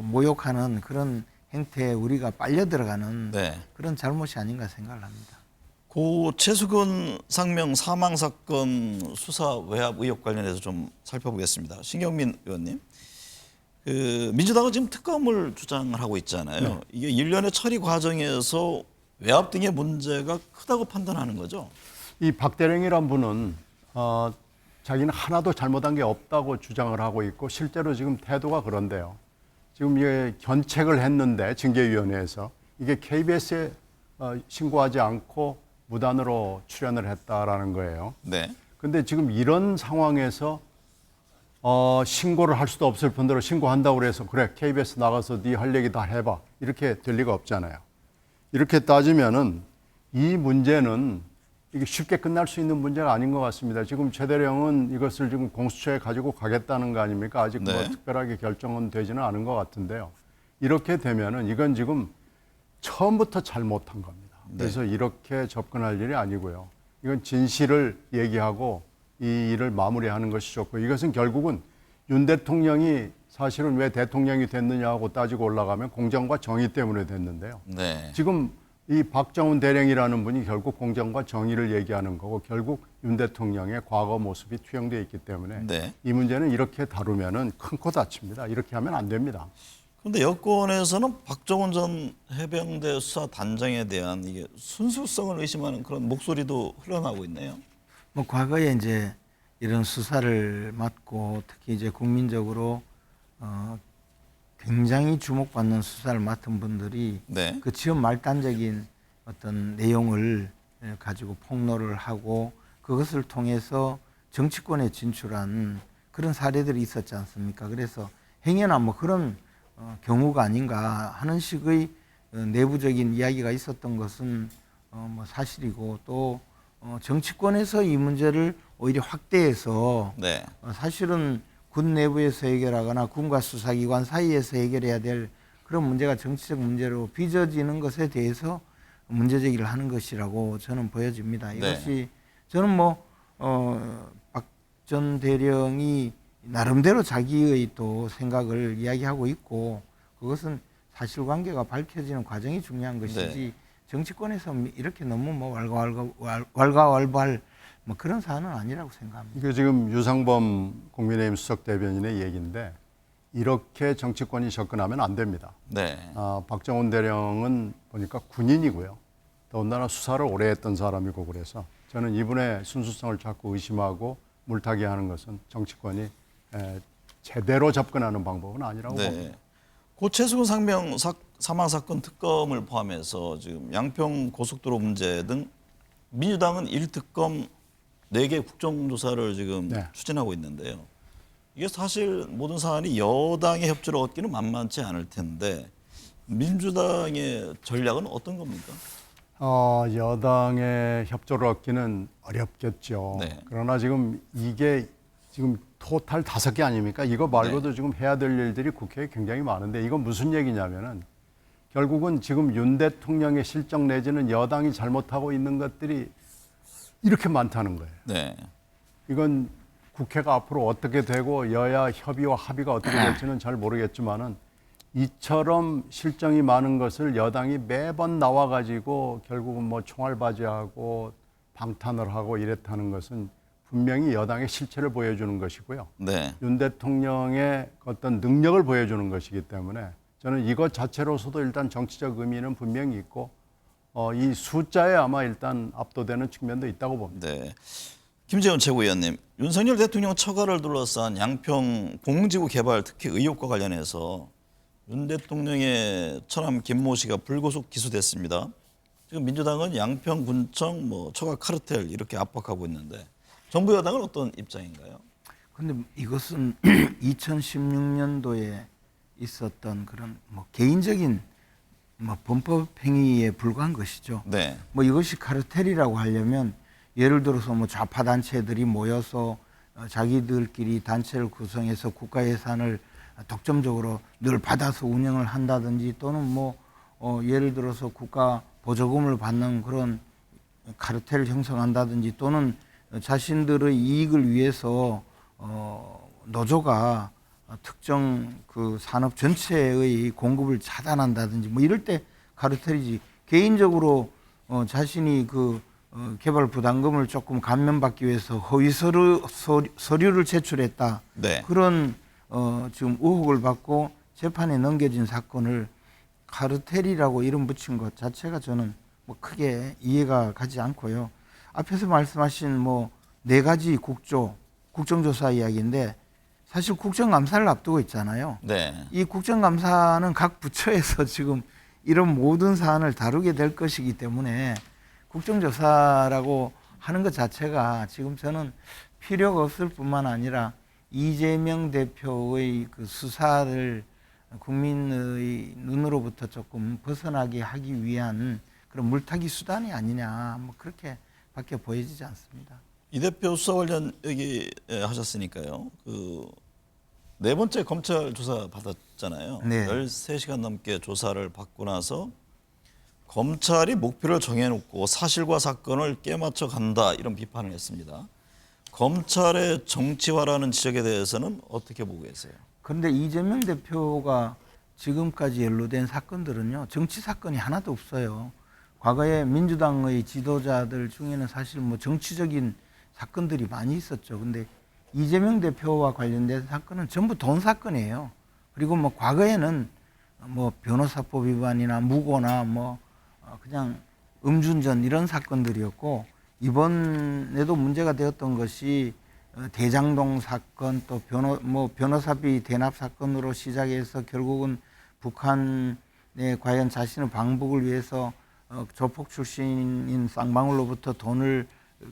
모욕하는 그런 행태에 우리가 빨려 들어가는 네. 그런 잘못이 아닌가 생각을 합니다. 고 최수근 상명 사망 사건 수사 외압 의혹 관련해서 좀 살펴보겠습니다. 신경민 의원님, 민주당은 지금 특검을 주장을 하고 있잖아요. 네. 이게 일련의 처리 과정에서 외압 등의 문제가 크다고 판단하는 거죠. 이 박대령이란 분은 자기는 하나도 잘못한 게 없다고 주장을 하고 있고 실제로 지금 태도가 그런데요. 지금 이게 견책을 했는데 징계위원회에서 이게 KBS에 신고하지 않고 무단으로 출연을 했다라는 거예요. 네. 근데 지금 이런 상황에서 신고를 할 수도 없을 뿐더러 신고한다고 그래서 그래 KBS 나가서 네 할 얘기 다 해봐 이렇게 될 리가 없잖아요. 이렇게 따지면은 이 문제는 이게 쉽게 끝날 수 있는 문제가 아닌 것 같습니다. 지금 최 대령은 이것을 지금 공수처에 가지고 가겠다는 거 아닙니까? 아직 뭐 네. 특별하게 결정은 되지는 않은 것 같은데요. 이렇게 되면은 이건 지금 처음부터 잘못한 겁니다. 그래서 이렇게 접근할 일이 아니고요. 이건 진실을 얘기하고 이 일을 마무리하는 것이 좋고 이것은 결국은 윤 대통령이 사실은 왜 대통령이 됐느냐고 따지고 올라가면 공정과 정의 때문에 됐는데요. 네. 지금 이 박정훈 대령이라는 분이 결국 공정과 정의를 얘기하는 거고 결국 윤 대통령의 과거 모습이 투영되어 있기 때문에 네. 이 문제는 이렇게 다루면은 큰 코 다칩니다. 이렇게 하면 안 됩니다. 그런데 여권에서는 박정훈 전 해병대 수사 단장에 대한 이게 순수성을 의심하는 그런 목소리도 흘러나오고 있네요. 뭐 과거에 이제 이런 수사를 맡고 특히 이제 국민적으로 굉장히 주목받는 수사를 맡은 분들이 네. 그 지원 말단적인 어떤 내용을 가지고 폭로를 하고 그것을 통해서 정치권에 진출한 그런 사례들이 있었지 않습니까? 그래서 행여나 뭐 그런 경우가 아닌가 하는 식의 내부적인 이야기가 있었던 것은 뭐 사실이고 또 정치권에서 이 문제를 오히려 확대해서 네. 사실은 군 내부에서 해결하거나 군과 수사기관 사이에서 해결해야 될 그런 문제가 정치적 문제로 빚어지는 것에 대해서 문제제기를 하는 것이라고 저는 보여집니다. 이것이 저는 뭐 박 전 대령이 나름대로 자기의 또 생각을 이야기하고 있고 그것은 사실관계가 밝혀지는 과정이 중요한 것이지 정치권에서 이렇게 너무 뭐 왈가왈부할 뭐 그런 사안은 아니라고 생각합니다. 이게 지금 유상범 국민의힘 수석 대변인의 얘기인데 이렇게 정치권이 접근하면 안 됩니다. 네. 박정훈 대령은 보니까 군인이고요. 더군다나 수사를 오래 했던 사람이고 그래서 저는 이분의 순수성을 자꾸 의심하고 물타기 하는 것은 정치권이 제대로 접근하는 방법은 아니라고 봅니다. 고 최수근 상명 사망 사건 특검을 포함해서 지금 양평 고속도로 문제 등 민주당은 1특검 4개 국정조사를 지금 네. 추진하고 있는데요. 이게 사실 모든 사안이 여당의 협조를 얻기는 만만치 않을 텐데 민주당의 전략은 어떤 겁니까? 여당의 협조를 얻기는 어렵겠죠. 네. 그러나 지금 이게 지금 토탈 5개 아닙니까? 이거 말고도 지금 해야 될 일들이 국회에 굉장히 많은데 이건 무슨 얘기냐면은 결국은 지금 윤 대통령의 실정 내지는 여당이 잘못하고 있는 것들이 이렇게 많다는 거예요. 네. 이건 국회가 앞으로 어떻게 되고 여야 협의와 합의가 어떻게 될지는 잘 모르겠지만은 이처럼 실정이 많은 것을 여당이 매번 나와가지고 결국은 뭐 총알바지하고 방탄을 하고 이랬다는 것은 분명히 여당의 실체를 보여주는 것이고요. 네. 윤 대통령의 어떤 능력을 보여주는 것이기 때문에 저는 이것 자체로서도 일단 정치적 의미는 분명히 있고 이 숫자에 아마 일단 압도되는 측면도 있다고 봅니다. 네. 김재원 최고위원님, 윤석열 대통령 처가를 둘러싼 양평 공지구 개발 특혜 의혹과 관련해서 윤 대통령의 처남 김모 씨가 불구속 기소됐습니다. 지금 민주당은 양평군청 처가 카르텔 이렇게 압박하고 있는데 정부 여당은 어떤 입장인가요? 근데 이것은 2016년도에 있었던 그런 개인적인 범법 행위에 불과한 것이죠. 네. 이것이 카르텔이라고 하려면 예를 들어서 좌파 단체들이 모여서 자기들끼리 단체를 구성해서 국가 예산을 독점적으로 늘 받아서 운영을 한다든지 또는 예를 들어서 국가 보조금을 받는 그런 카르텔을 형성한다든지 또는 자신들의 이익을 위해서 노조가 특정 그 산업 전체의 공급을 차단한다든지 이럴 때 카르텔이지. 개인적으로 자신이 그 개발 부담금을 조금 감면받기 위해서 허위 서류를 제출했다. 네. 그런 지금 의혹을 받고 재판에 넘겨진 사건을 카르텔이라고 이름 붙인 것 자체가 저는 크게 이해가 가지 않고요. 앞에서 말씀하신 4가지 국정조사 이야기인데 사실 국정감사를 앞두고 있잖아요. 네. 이 국정감사는 각 부처에서 지금 이런 모든 사안을 다루게 될 것이기 때문에 국정조사라고 하는 것 자체가 지금 저는 필요가 없을 뿐만 아니라 이재명 대표의 그 수사를 국민의 눈으로부터 조금 벗어나게 하기 위한 그런 물타기 수단이 아니냐 그렇게 밖에 보여지지 않습니다. 이 대표 수사 관련 얘기하셨으니까요. 그 4번째 검찰 조사 받았잖아요. 네. 13시간 넘게 조사를 받고 나서 검찰이 목표를 정해놓고 사실과 사건을 깨맞춰 간다 이런 비판을 했습니다. 검찰의 정치화라는 지적에 대해서는 어떻게 보고 계세요? 그런데 이재명 대표가 지금까지 연루된 사건들은요. 정치 사건이 하나도 없어요. 과거에 민주당의 지도자들 중에는 사실 정치적인 사건들이 많이 있었죠. 근데 이재명 대표와 관련된 사건은 전부 돈 사건이에요. 그리고 과거에는 변호사법 위반이나 무고나 그냥 음주운전 이런 사건들이었고 이번에도 문제가 되었던 것이 대장동 사건 또 변호사비 대납 사건으로 시작해서 결국은 북한에 과연 자신의 방북을 위해서 조폭 출신인 쌍방울로부터 돈을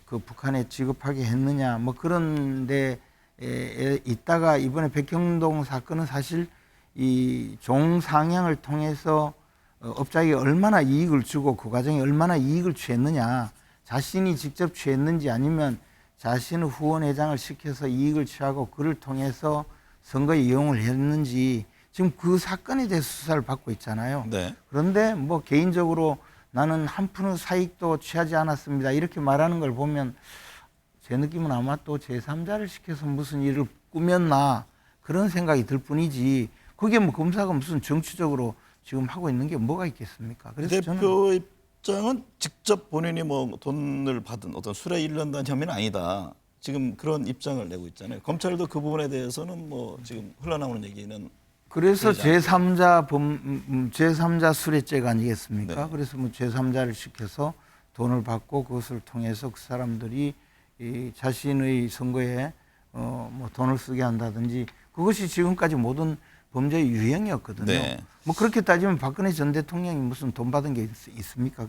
그 북한에 지급하게 했느냐 그런 데 있다가 이번에 백현동 사건은 사실 이 종상향을 통해서 업자에게 얼마나 이익을 주고 그 과정에 얼마나 이익을 취했느냐 자신이 직접 취했는지 아니면 자신의 후원회장을 시켜서 이익을 취하고 그를 통해서 선거에 이용을 했는지 지금 그 사건에 대해서 수사를 받고 있잖아요. 네. 그런데 개인적으로 나는 한 푼의 사익도 취하지 않았습니다. 이렇게 말하는 걸 보면 제 느낌은 아마 또 제3자를 시켜서 무슨 일을 꾸몄나 그런 생각이 들 뿐이지 그게 검사가 무슨 정치적으로 지금 하고 있는 게 뭐가 있겠습니까? 그래서 대표 입장은 직접 본인이 돈을 받은 어떤 술에 일른다는 혐의는 아니다. 지금 그런 입장을 내고 있잖아요. 검찰도 그 부분에 대해서는 지금 흘러나오는 얘기는 그래서 제3자 수뢰죄가 아니겠습니까? 네. 그래서 제3자를 시켜서 돈을 받고 그것을 통해서 그 사람들이 이 자신의 선거에 뭐 돈을 쓰게 한다든지 그것이 지금까지 모든 범죄의 유형이었거든요. 네. 뭐 그렇게 따지면 박근혜 전 대통령이 무슨 돈 받은 게 있습니까?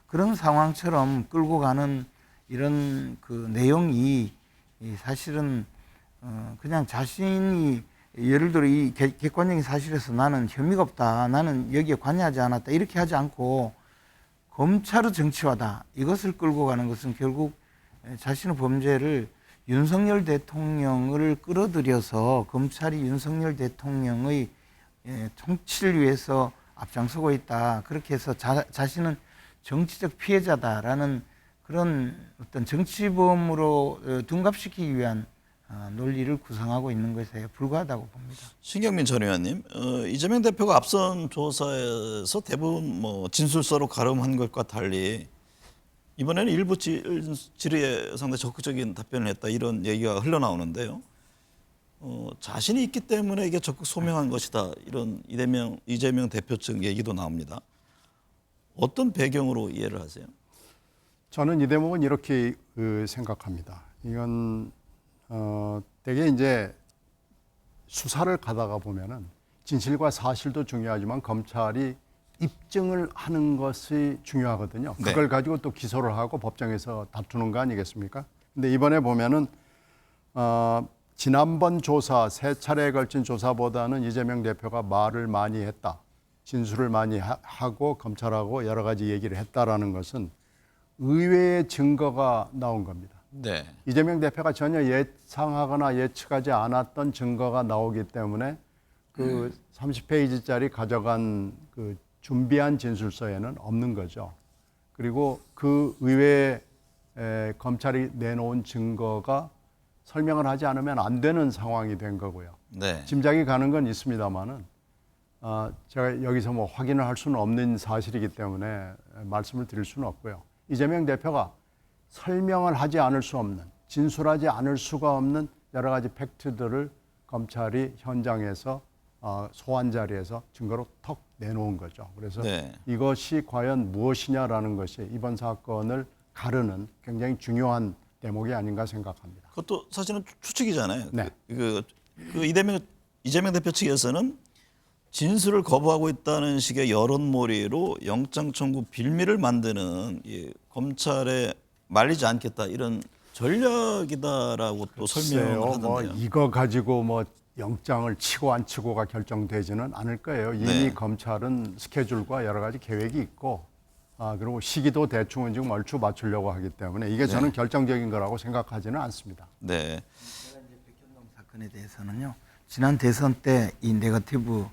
그런 상황처럼 끌고 가는 이런 그 내용이 사실은 그냥 자신이 예를 들어 이 객관적인 사실에서 나는 혐의가 없다, 나는 여기에 관여하지 않았다 이렇게 하지 않고 검찰의 정치화다 이것을 끌고 가는 것은 결국 자신의 범죄를 윤석열 대통령을 끌어들여서 검찰이 윤석열 대통령의 통치를 위해서 앞장서고 있다. 그렇게 해서 자신은 정치적 피해자다라는 그런 어떤 정치범으로 둔갑시키기 위한 논리를 구성하고 있는 것에 불과하다고 봅니다. 신경민 전 의원님, 이재명 대표가 앞선 조사에서 대부분 뭐 진술서로 가름한 것과 달리 이번에는 일부 질의에 상당히 적극적인 답변을 했다 이런 얘기가 흘러나오는데요. 자신이 있기 때문에 이게 적극 소명한 것이다 이런 이재명 대표 측 얘기도 나옵니다. 어떤 배경으로 이해를 하세요? 저는 이 대목은 이렇게 생각합니다. 이건 되게 이제 수사를 가다가 보면은 진실과 사실도 중요하지만 검찰이 입증을 하는 것이 중요하거든요. 네. 그걸 가지고 또 기소를 하고 법정에서 다투는 거 아니겠습니까? 근데 이번에 보면은 지난번 조사 세 차례에 걸친 조사보다는 이재명 대표가 말을 많이 했다. 진술을 많이 하고 검찰하고 여러 가지 얘기를 했다라는 것은 의외의 증거가 나온 겁니다. 네. 이재명 대표가 전혀 예상하거나 예측하지 않았던 증거가 나오기 때문에 그 30페이지짜리 가져간 그 준비한 진술서에는 없는 거죠. 그리고 그 의외에 검찰이 내놓은 증거가 설명을 하지 않으면 안 되는 상황이 된 거고요. 네. 짐작이 가는 건 있습니다만은 제가 여기서 뭐 확인을 할 수는 없는 사실이기 때문에 말씀을 드릴 수는 없고요. 이재명 대표가 설명을 하지 않을 수 없는, 진술하지 않을 수가 없는 여러 가지 팩트들을 검찰이 현장에서 소환 자리에서 증거로 턱 내놓은 거죠. 그래서 네. 이것이 과연 무엇이냐라는 것이 이번 사건을 가르는 굉장히 중요한 대목이 아닌가 생각합니다. 그것도 사실은 추측이잖아요. 네. 이재명 대표 측에서는 진술을 거부하고 있다는 식의 여론몰이로 영장 청구 빌미를 만드는 검찰에 말리지 않겠다 이런 전략이다라고 또 설명을 하던데요. 뭐 이거 가지고 뭐 영장을 치고 안 치고가 결정되지는 않을 거예요. 이미 네. 검찰은 스케줄과 여러 가지 계획이 있고 그리고 시기도 대충은 지금 얼추 맞추려고 하기 때문에 이게 저는 결정적인 거라고 생각하지는 않습니다. 네. 백현동 사건에 대해서는요. 지난 대선 때 이 네거티브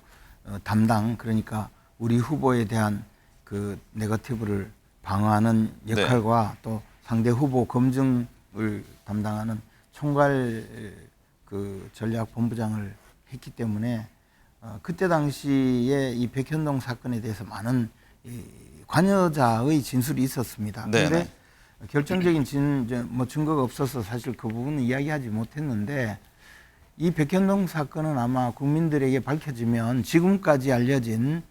담당 그러니까 우리 후보에 대한 그 네거티브를 방어하는 역할과 또 상대 후보 검증을 담당하는 총괄 그 전략 본부장을 했기 때문에 그때 당시에 이 백현동 사건에 대해서 많은 관여자의 진술이 있었습니다. 그런데 결정적인 증거가 없어서 사실 그 부분은 이야기하지 못했는데 이 백현동 사건은 아마 국민들에게 밝혀지면 지금까지 알려진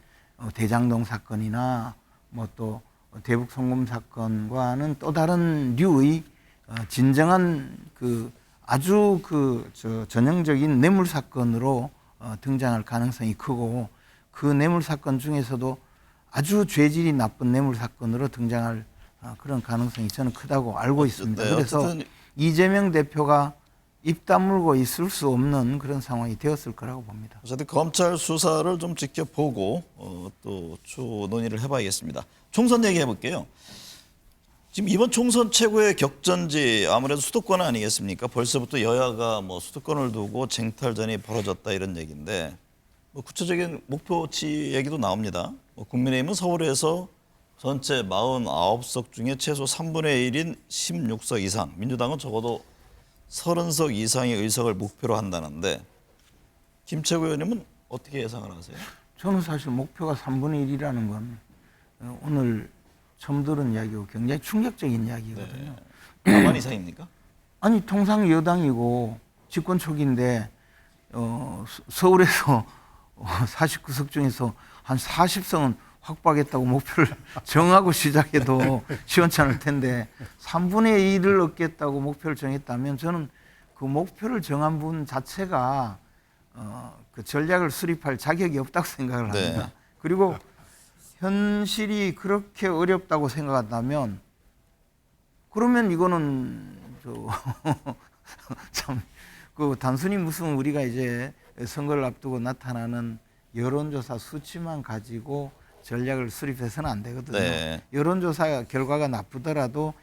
대장동 사건이나 뭐 또 대북 송금 사건과는 또 다른 류의 진정한 그 아주 전형적인 뇌물 사건으로 등장할 가능성이 크고 그 뇌물 사건 중에서도 아주 죄질이 나쁜 뇌물 사건으로 등장할 그런 가능성이 저는 크다고 알고 있습니다. 그래서 이재명 대표가 입 다물고 있을 수 없는 그런 상황이 되었을 거라고 봅니다. 어쨌든 검찰 수사를 좀 지켜보고 또 추후 논의를 해봐야겠습니다. 총선 얘기해 볼게요. 지금 이번 총선 최고의 격전지 아무래도 수도권 아니겠습니까? 벌써부터 여야가 뭐 수도권을 두고 쟁탈전이 벌어졌다 이런 얘기인데 뭐 구체적인 목표치 얘기도 나옵니다. 국민의힘은 서울에서 전체 49석 중에 최소 3분의 1인 16석 이상, 민주당은 적어도 30석 이상의 의석을 목표로 한다는데 김채구 의원님은 어떻게 예상을 하세요? 저는 사실 목표가 3분의 1이라는 건 오늘 처음 들은 이야기고 굉장히 충격적인 이야기거든요. 과반 이상입니까? 아니 통상 여당이고 집권 초기인데 서울에서 49석 중에서 한 40석은 확보하겠다고 목표를 정하고 시작해도 시원찮을 텐데 3분의 1을 얻겠다고 목표를 정했다면 저는 그 목표를 정한 분 자체가 그 전략을 수립할 자격이 없다고 생각을 합니다. 네. 그리고 현실이 그렇게 어렵다고 생각한다면 그러면 이거는 참 그 단순히 무슨 우리가 이제 선거를 앞두고 나타나는 여론조사 수치만 가지고 전략을 수립해서는 안 되거든요. 네. 여론조사 결과가 나쁘더라도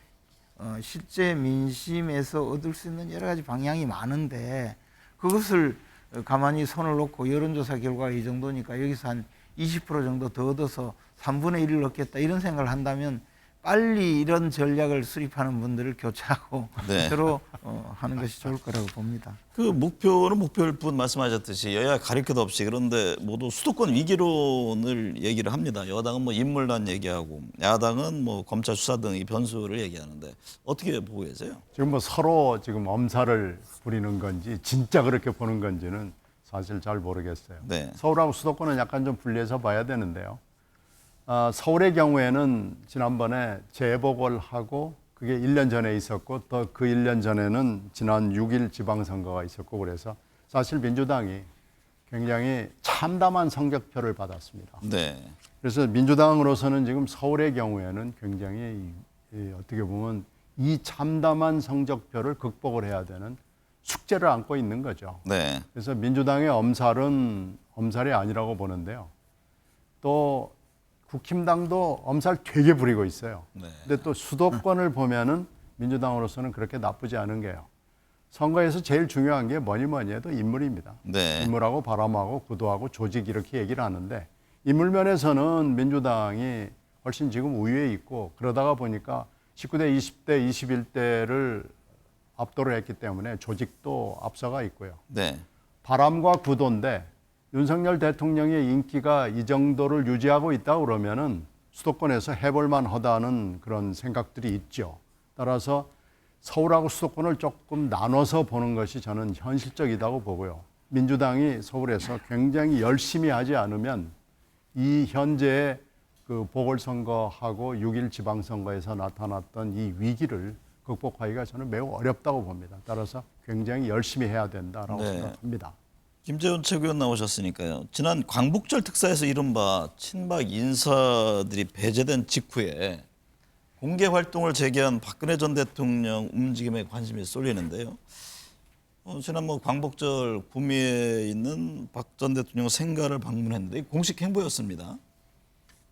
실제 민심에서 얻을 수 있는 여러 가지 방향이 많은데 그것을 가만히 손을 놓고 여론조사 결과가 이 정도니까 여기서 한 20% 정도 더 얻어서 3분의 1을 얻겠다 이런 생각을 한다면 빨리 이런 전략을 수립하는 분들을 교체하고 네. 서로 하는 것이 좋을 거라고 봅니다. 그 목표는 목표일 뿐 말씀하셨듯이 여야 가릴 것 없이 그런데 모두 수도권 위기론을 얘기를 합니다. 여당은 뭐 인물난 얘기하고 야당은 뭐 검찰 수사 등의 변수를 얘기하는데 어떻게 보고 계세요? 지금 뭐 서로 지금 엄살을 부리는 건지 진짜 그렇게 보는 건지는 사실 잘 모르겠어요. 네. 서울하고 수도권은 약간 좀 분리해서 봐야 되는데요. 서울의 경우에는 지난번에 재보궐하고 그게 1년 전에 있었고 또 그 1년 전에는 지난 6일 지방선거가 있었고 그래서 사실 민주당이 굉장히 참담한 성적표를 받았습니다. 네. 그래서 민주당으로서는 지금 서울의 경우에는 굉장히 어떻게 보면 이 참담한 성적표를 극복을 해야 되는 숙제를 안고 있는 거죠. 네. 그래서 민주당의 엄살은 엄살이 아니라고 보는데요. 또 국힘당도 엄살 되게 부리고 있어요. 네. 근데 또 수도권을 보면은 민주당으로서는 그렇게 나쁘지 않은 게요. 선거에서 제일 중요한 게 뭐니 해도 인물입니다. 네. 인물하고 바람하고 구도하고 조직 이렇게 얘기를 하는데 인물 면에서는 민주당이 훨씬 지금 우위에 있고 그러다가 보니까 19대, 20대, 21대를 압도를 했기 때문에 조직도 앞서가 있고요. 네. 바람과 구도인데 윤석열 대통령의 인기가 이 정도를 유지하고 있다 그러면은 수도권에서 해볼만 하다는 그런 생각들이 있죠. 따라서 서울하고 수도권을 조금 나눠서 보는 것이 저는 현실적이라고 보고요. 민주당이 서울에서 굉장히 열심히 하지 않으면 이 현재의 그 보궐선거하고 6일 지방선거에서 나타났던 이 위기를 극복하기가 저는 매우 어렵다고 봅니다. 따라서 굉장히 열심히 해야 된다라고 네. 생각합니다. 김재원 최고위원 나오셨으니까요. 지난 광복절 특사에서 이른바 친박 인사들이 배제된 직후에 공개 활동을 재개한 박근혜 전 대통령 움직임에 관심이 쏠리는데요. 지난 광복절 구미에 있는 박 전 대통령 생가를 방문했는데 공식 행보였습니다.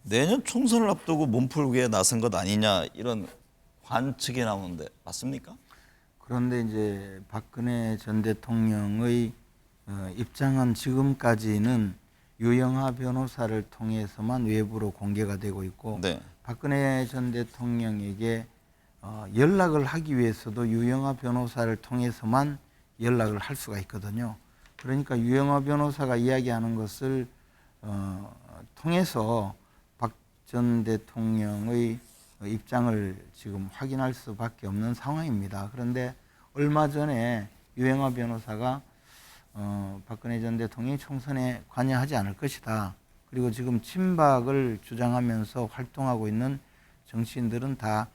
내년 총선을 앞두고 몸풀기에 나선 것 아니냐 이런 관측이 나오는데 맞습니까? 그런데 이제 박근혜 전 대통령의 입장은 지금까지는 유영하 변호사를 통해서만 외부로 공개가 되고 있고 네. 박근혜 전 대통령에게 연락을 하기 위해서도 유영하 변호사를 통해서만 연락을 할 수가 있거든요. 그러니까 유영하 변호사가 이야기하는 것을 통해서 박 전 대통령의 입장을 지금 확인할 수밖에 없는 상황입니다. 그런데 얼마 전에 유영하 변호사가 박근혜 전 대통령이 총선에 관여하지 않을 것이다. 그리고 지금 친박을 주장하면서 활동하고 있는 정치인들은 다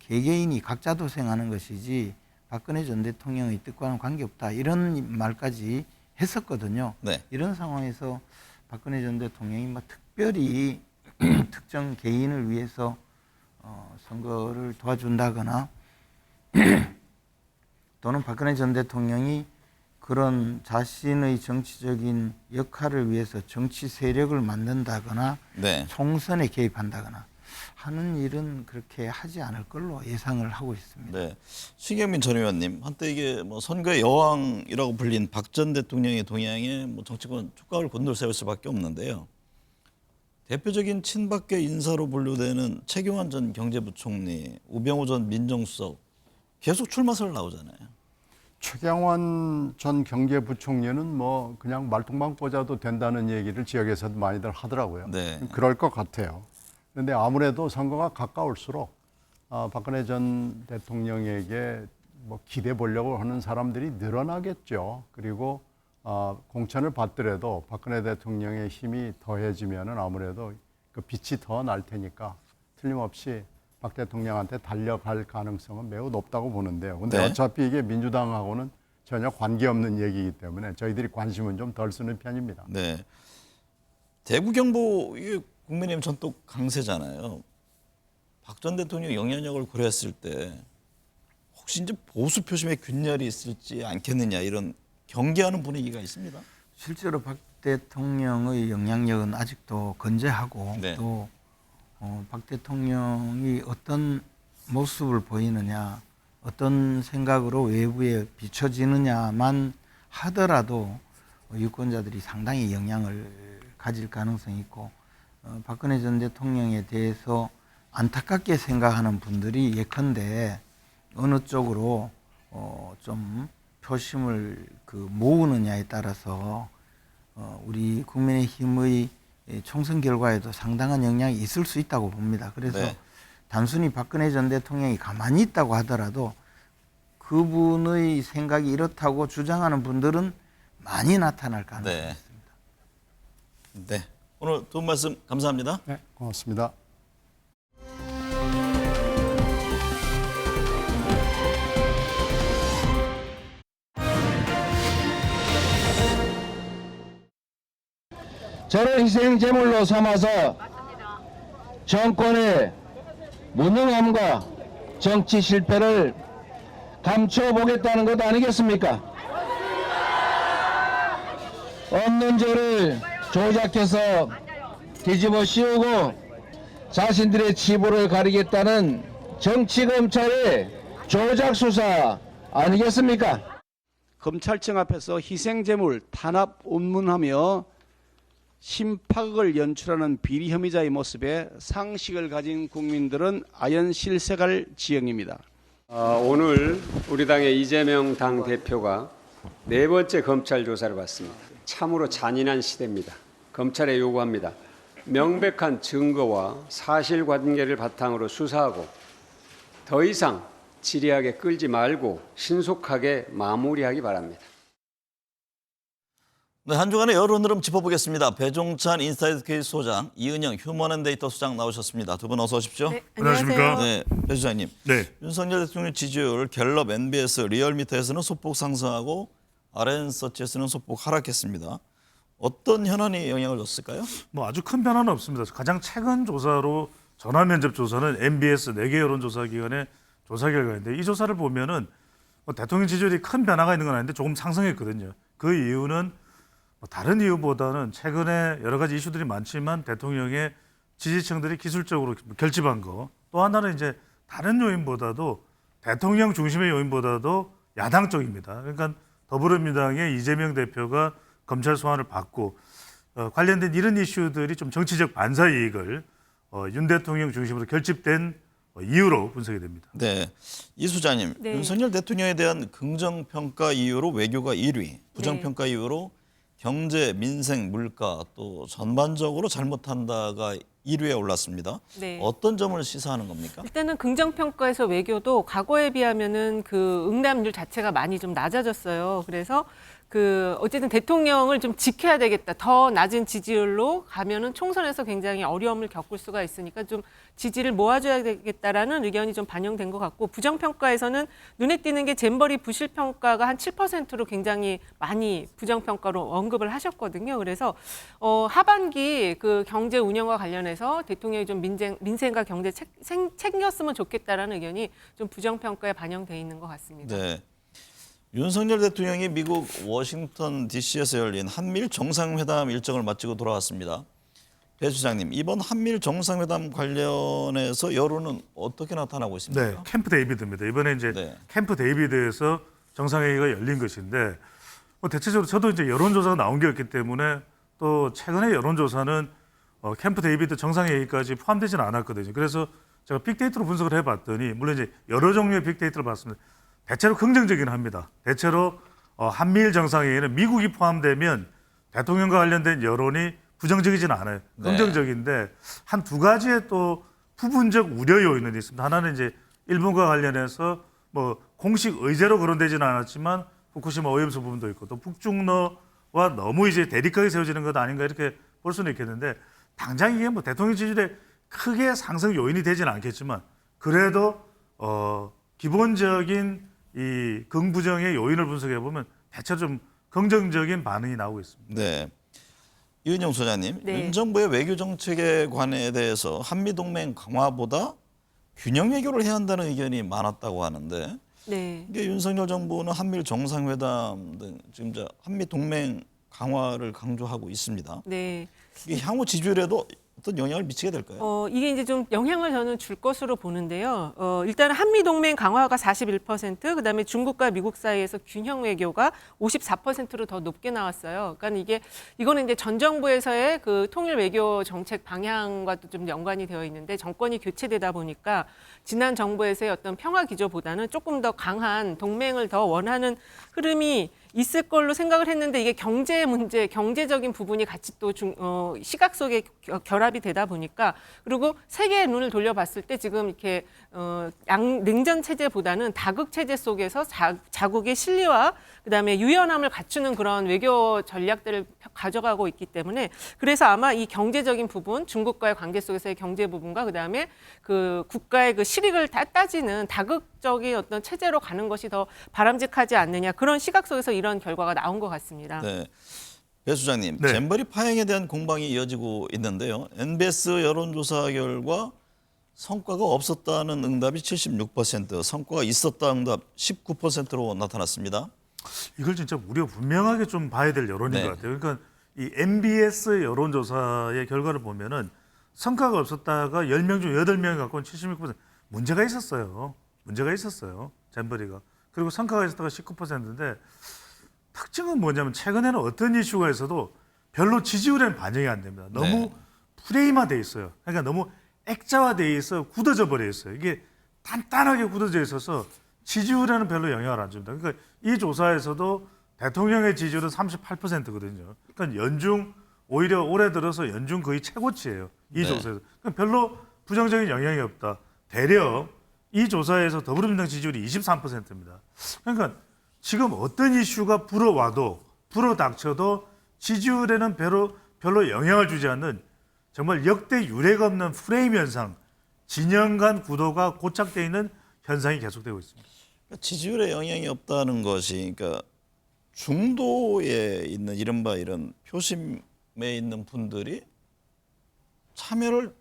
개개인이 각자 도생하는 것이지 박근혜 전 대통령의 뜻과는 관계없다. 이런 말까지 했었거든요. 네. 이런 상황에서 박근혜 전 대통령이 특별히 특정 개인을 위해서 선거를 도와준다거나 또는 박근혜 전 대통령이 그런 자신의 정치적인 역할을 위해서 정치 세력을 만든다거나 네. 총선에 개입한다거나 하는 일은 그렇게 하지 않을 걸로 예상을 하고 있습니다. 네. 신경민 전 의원님, 한때 이게 선거의 여왕이라고 불린 박 전 대통령의 동향에 정치권 촉각을 곤돌 세울 수밖에 없는데요. 대표적인 친박계 인사로 분류되는 최경환 전 경제부총리, 우병우 전 민정수석 계속 출마설 나오잖아요. 최경환 전 경제부총리는 그냥 말통만 꽂아도 된다는 얘기를 지역에서도 많이들 하더라고요. 네. 그럴 것 같아요. 그런데 아무래도 선거가 가까울수록 박근혜 전 대통령에게 기대 보려고 하는 사람들이 늘어나겠죠. 그리고 공천을 받더라도 박근혜 대통령의 힘이 더해지면은 아무래도 그 빛이 더 날 테니까 틀림없이 박 대통령한테 달려갈 가능성은 매우 높다고 보는데요. 근데 네. 어차피 이게 민주당하고는 전혀 관계없는 얘기이기 때문에 저희들이 관심은 좀 덜 쓰는 편입니다. 네. 대구 경북 이 국민의힘 전통 강세잖아요. 박 전 대통령 영향력을 고려했을 때 혹시 이제 보수 표심의 균열이 있을지 않겠느냐 이런 경계하는 분위기가 있습니다. 실제로 박 대통령의 영향력은 아직도 건재하고 네. 또 박 대통령이 어떤 모습을 보이느냐, 어떤 생각으로 외부에 비춰지느냐만 하더라도 유권자들이 상당히 영향을 가질 가능성이 있고 박근혜 전 대통령에 대해서 안타깝게 생각하는 분들이 예컨대 어느 쪽으로 좀 표심을 모으느냐에 따라서 우리 국민의힘의 총선 결과에도 상당한 영향이 있을 수 있다고 봅니다. 그래서 네. 단순히 박근혜 전 대통령이 가만히 있다고 하더라도 그분의 생각이 이렇다고 주장하는 분들은 많이 나타날 가능성이 네. 있습니다. 네. 오늘 두 분 말씀 감사합니다. 네, 고맙습니다. 저를 희생 제물로 삼아서 정권의 무능함과 정치 실패를 감춰보겠다는 것 아니겠습니까? 없는 죄를 조작해서 뒤집어 씌우고 자신들의 치부를 가리겠다는 정치검찰의 조작수사 아니겠습니까? 검찰청 앞에서 희생재물 탄압 운문하며 심파극을 연출하는 비리 혐의자의 모습에 상식을 가진 국민들은 아연 실색할 지경입니다. 오늘 우리 당의 이재명 당 대표가 네 번째 검찰 조사를 받습니다. 참으로 잔인한 시대입니다. 검찰에 요구합니다. 명백한 증거와 사실관계를 바탕으로 수사하고 더 이상 지리하게 끌지 말고 신속하게 마무리하기 바랍니다. 네, 한 주간의 여론 흐름 짚어보겠습니다. 배종찬 인사이드 케이스 소장, 이은영 휴먼앤데이터 소장 나오셨습니다. 두 분 어서 오십시오. 네, 안녕하십니까. 네, 배 소장님. 네. 윤석열 대통령 지지율 갤럽, NBS, 리얼미터에서는 소폭 상승하고 RN서치에서는 소폭 하락했습니다. 어떤 현안이 영향을 줬을까요? 뭐 아주 큰 변화는 없습니다. 가장 최근 조사로 전화 면접 조사는 MBS 4개 여론조사 기관의 조사 결과인데 이 조사를 보면은 대통령 지지율이 큰 변화가 있는 건 아닌데 조금 상승했거든요. 그 이유는 다른 이유보다는 최근에 여러 가지 이슈들이 많지만 대통령의 지지층들이 기술적으로 결집한 거, 또 하나는 이제 다른 요인보다도 대통령 중심의 요인보다도 야당 쪽입니다. 그러니까 더불어민주당의 이재명 대표가 검찰 소환을 받고 관련된 이런 이슈들이 좀 정치적 반사 이익을 윤 대통령 중심으로 결집된 이유로 분석이 됩니다. 네, 이 소장님, 네. 윤석열 대통령에 대한 긍정평가 이유로 외교가 1위, 부정평가 네. 이유로 경제, 민생, 물가 또 전반적으로 잘못한다가 1위에 올랐습니다. 네. 어떤 점을 시사하는 겁니까? 일단은 긍정평가에서 외교도 과거에 비하면은 그 응답률 자체가 많이 좀 낮아졌어요. 그래서 어쨌든 대통령을 좀 지켜야 되겠다. 더 낮은 지지율로 가면은 총선에서 굉장히 어려움을 겪을 수가 있으니까 좀 지지를 모아줘야 되겠다라는 의견이 좀 반영된 것 같고, 부정평가에서는 눈에 띄는 게 잼버리 부실평가가 한 7%로 굉장히 많이 부정평가로 언급을 하셨거든요. 그래서 하반기 그 경제 운영과 관련해서 대통령이 좀 민생과 경제 챙겼으면 좋겠다라는 의견이 좀 부정평가에 반영돼 있는 것 같습니다. 네. 윤석열 대통령이 미국 워싱턴 DC에서 열린 한미일 정상회담 일정을 마치고 돌아왔습니다. 배 소장님, 이번 한미일 정상회담 관련해서 여론은 어떻게 나타나고 있습니까? 네, 캠프 데이비드입니다. 이번에 이제 네. 캠프 데이비드에서 정상회의가 열린 것인데 대체적으로 저도 이제 여론조사가 나온 게 없기 때문에 또 최근에 여론조사는 캠프 데이비드 정상회의까지 포함되지는 않았거든요. 그래서 제가 빅데이터로 분석을 해봤더니 물론 이제 여러 종류의 빅데이터를 봤습니다. 대체로 긍정적이긴 합니다. 대체로 한미일 정상회의는 미국이 포함되면 대통령과 관련된 여론이 부정적이지는 않아요. 긍정적인데 한 두 가지의 또 부분적 우려 요인은 있습니다. 하나는 이제 일본과 관련해서 뭐 공식 의제로 거론되지는 않았지만 후쿠시마 오염수 부분도 있고 또 북중러와 너무 이제 대립각이 세워지는 것 아닌가 이렇게 볼 수는 있겠는데, 당장 이게 뭐 대통령 지지율에 크게 상승 요인이 되지는 않겠지만 그래도 기본적인 이 긍부정의 요인을 분석해 보면 대체로 좀 긍정적인 반응이 나오고 있습니다. 네. 이은영 소장님, 네. 윤 정부의 외교 정책에 관해 대해서 한미 동맹 강화보다 균형 외교를 해야 한다는 의견이 많았다고 하는데 네. 이게 윤석열 정부는 한미일 정상회담 등 지금 한미 동맹 강화를 강조하고 있습니다. 네. 이게 향후 지지율에도 어떤 영향을 미치게 될까요? 이게 이제 좀 영향을 저는 줄 것으로 보는데요. 일단 한미 동맹 강화가 41%, 그다음에 중국과 미국 사이에서 균형 외교가 54%로 더 높게 나왔어요. 그러니까 이거는 이제 전 정부에서의 그 통일 외교 정책 방향과도 좀 연관이 되어 있는데 정권이 교체되다 보니까 지난 정부에서의 어떤 평화 기조보다는 조금 더 강한 동맹을 더 원하는 흐름이 있을 걸로 생각을 했는데 이게 경제 문제, 경제적인 부분이 같이 또 시각 속에 결합이 되다 보니까 그리고 세계의 눈을 돌려봤을 때 지금 이렇게 냉전 체제보다는 다극 체제 속에서 자국의 실리와 그다음에 유연함을 갖추는 그런 외교 전략들을 가져가고 있기 때문에 그래서 아마 이 경제적인 부분, 중국과의 관계 속에서의 경제 부분과 그다음에 그 국가의 그 실익을 따지는 다극적인 어떤 체제로 가는 것이 더 바람직하지 않느냐 그런 시각 속에서 이런 결과가 나온 것 같습니다. 네. 배 수장님, 네. 잼버리 파행에 대한 공방이 이어지고 있는데요. NBS 여론조사 결과 성과가 없었다는 응답이 76%, 성과가 있었다 응답 19%로 나타났습니다. 이걸 진짜 우리가 분명하게 좀 봐야 될 여론인 네. 것 같아요. 그러니까 이 MBS 여론조사의 결과를 보면은 성과가 없었다가 10명 중 8명이 갖고 온 76% 문제가 있었어요. 문제가 있었어요. 잼버리가. 그리고 성과가 있었다가 19%인데 특징은 뭐냐면 최근에는 어떤 이슈가 있어도 별로 지지율에는 반영이 안 됩니다. 너무 네. 프레임화돼 있어요. 그러니까 너무 액자화돼 있어 굳어져 버려 있어요. 이게 단단하게 굳어져 있어서 지지율에는 별로 영향을 안 줍니다. 그러니까 이 조사에서도 대통령의 지지율은 38%거든요. 그러니까 연중 오히려 올해 들어서 연중 거의 최고치예요. 이 네. 조사에서. 그러니까 별로 부정적인 영향이 없다. 대려 이 조사에서 더불어민주당 지지율이 23%입니다. 그러니까 지금 어떤 이슈가 불어와도 불어닥쳐도 지지율에는 별로 영향을 주지 않는 정말 역대 유례가 없는 프레임 현상, 진영 간 구도가 고착되어 있는 현상이 계속되고 있습니다. 지지율에 영향이 없다는 것이 그러니까 중도에 있는 이른바 이런 표심에 있는 분들이 참여를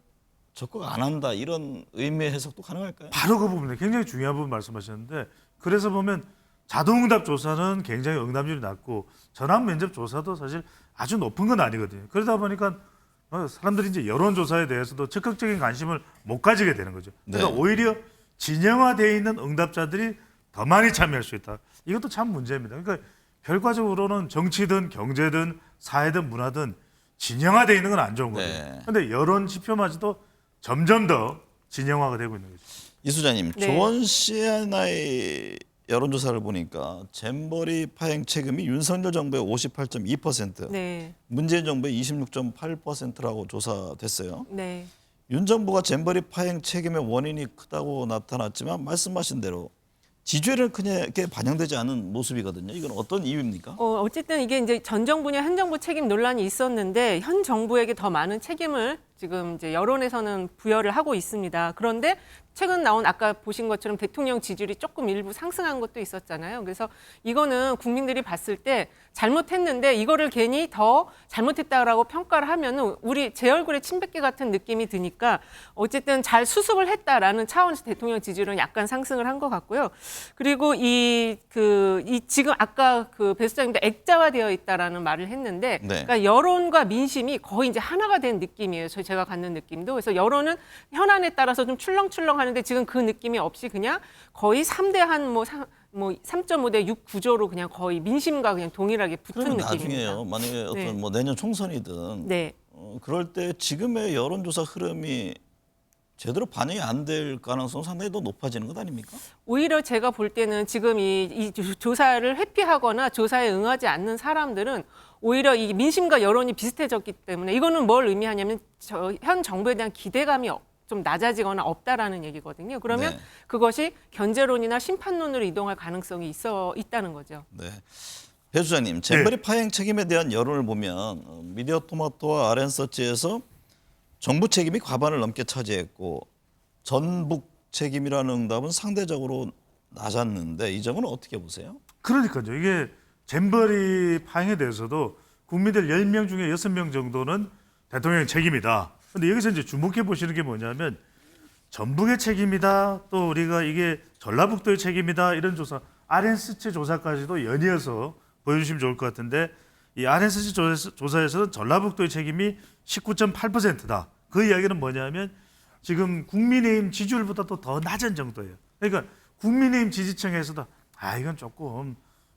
적극 안 한다 이런 의미의 해석도 가능할까요? 바로 그 부분에 굉장히 중요한 부분 말씀하셨는데 그래서 보면 자동응답 조사는 굉장히 응답률이 낮고 전화 면접 조사도 사실 아주 높은 건 아니거든요. 그러다 보니까 사람들이 이제 여론조사에 대해서도 적극적인 관심을 못 가지게 되는 거죠. 그러니까 네. 오히려 진영화되어 있는 응답자들이 더 많이 참여할 수 있다. 이것도 참 문제입니다. 그러니까 결과적으로는 정치든 경제든 사회든 문화든 진영화되어 있는 건 안 좋은 거죠. 네. 그런데 여론 지표마저도 점점 더 진영화가 되고 있는 거죠. 이 수장님, 네. 조원 CNI 여론조사를 보니까 잼버리 파행 책임이 윤석열 정부의 58.2%, 네. 문재인 정부의 26.8%라고 조사됐어요. 네. 윤 정부가 잼버리 파행 책임의 원인이 크다고 나타났지만 말씀하신 대로 지지율은 크게 반영되지 않은 모습이거든요. 이건 어떤 이유입니까? 어쨌든 이게 이제 전 정부냐 현 정부 책임 논란이 있었는데 현 정부에게 더 많은 책임을 지금 이제 여론에서는 부여를 하고 있습니다. 그런데 최근 나온 아까 보신 것처럼 대통령 지지율이 조금 일부 상승한 것도 있었잖아요. 그래서 이거는 국민들이 봤을 때 잘못했는데 이거를 괜히 더 잘못했다라고 평가를 하면은 제 얼굴에 침 뱉기 같은 느낌이 드니까 어쨌든 잘 수습을 했다라는 차원에서 대통령 지지율은 약간 상승을 한 것 같고요. 그리고 지금 아까 배 수장님도 액자화되어 있다라는 말을 했는데 네. 그러니까 여론과 민심이 거의 이제 하나가 된 느낌이에요. 제가 갖는 느낌도. 그래서 여론은 현안에 따라서 좀 출렁출렁 하는데 지금 그 느낌이 없이 그냥 거의 3대 한 3.5대 6 구조로 그냥 거의 민심과 그냥 동일하게 붙은 그러면 느낌입니다. 나중에요. 만약에 어떤 네. 뭐 내년 총선이든 네. 그럴 때 지금의 여론조사 흐름이 제대로 반영이 안 될 가능성은 상당히 더 높아지는 것 아닙니까? 오히려 제가 볼 때는 지금 이 조사를 회피하거나 조사에 응하지 않는 사람들은 오히려 이 민심과 여론이 비슷해졌기 때문에 이거는 뭘 의미하냐면 현 정부에 대한 기대감이 좀 낮아지거나 없다라는 얘기거든요. 그러면 네. 그것이 견제론이나 심판론으로 이동할 가능성이 있다는 거죠. 네. 배 수장님, 잼버리 파행 책임에 대한 여론을 보면 미디어 토마토와 아랜서치에서 정부 책임이 과반을 넘게 차지했고 전북 책임이라는 응답은 상대적으로 낮았는데 이 점은 어떻게 보세요? 그러니까요. 이게 잼버리 파행에 대해서도 국민들 10명 중에 6명 정도는 대통령의 책임이다. 근데 여기서 이제 주목해 보시는 게 뭐냐면 전북의 책임이다. 또 우리가 이게 전라북도의 책임이다. 이런 조사, RNS체 조사까지도 연이어서 보여주시면 좋을 것 같은데 이 RNS체 조사에서는 전라북도의 책임이 19.8%다. 그 이야기는 뭐냐면 지금 국민의힘 지지율보다 또 더 낮은 정도예요. 그러니까 국민의힘 지지층에서도 이건 조금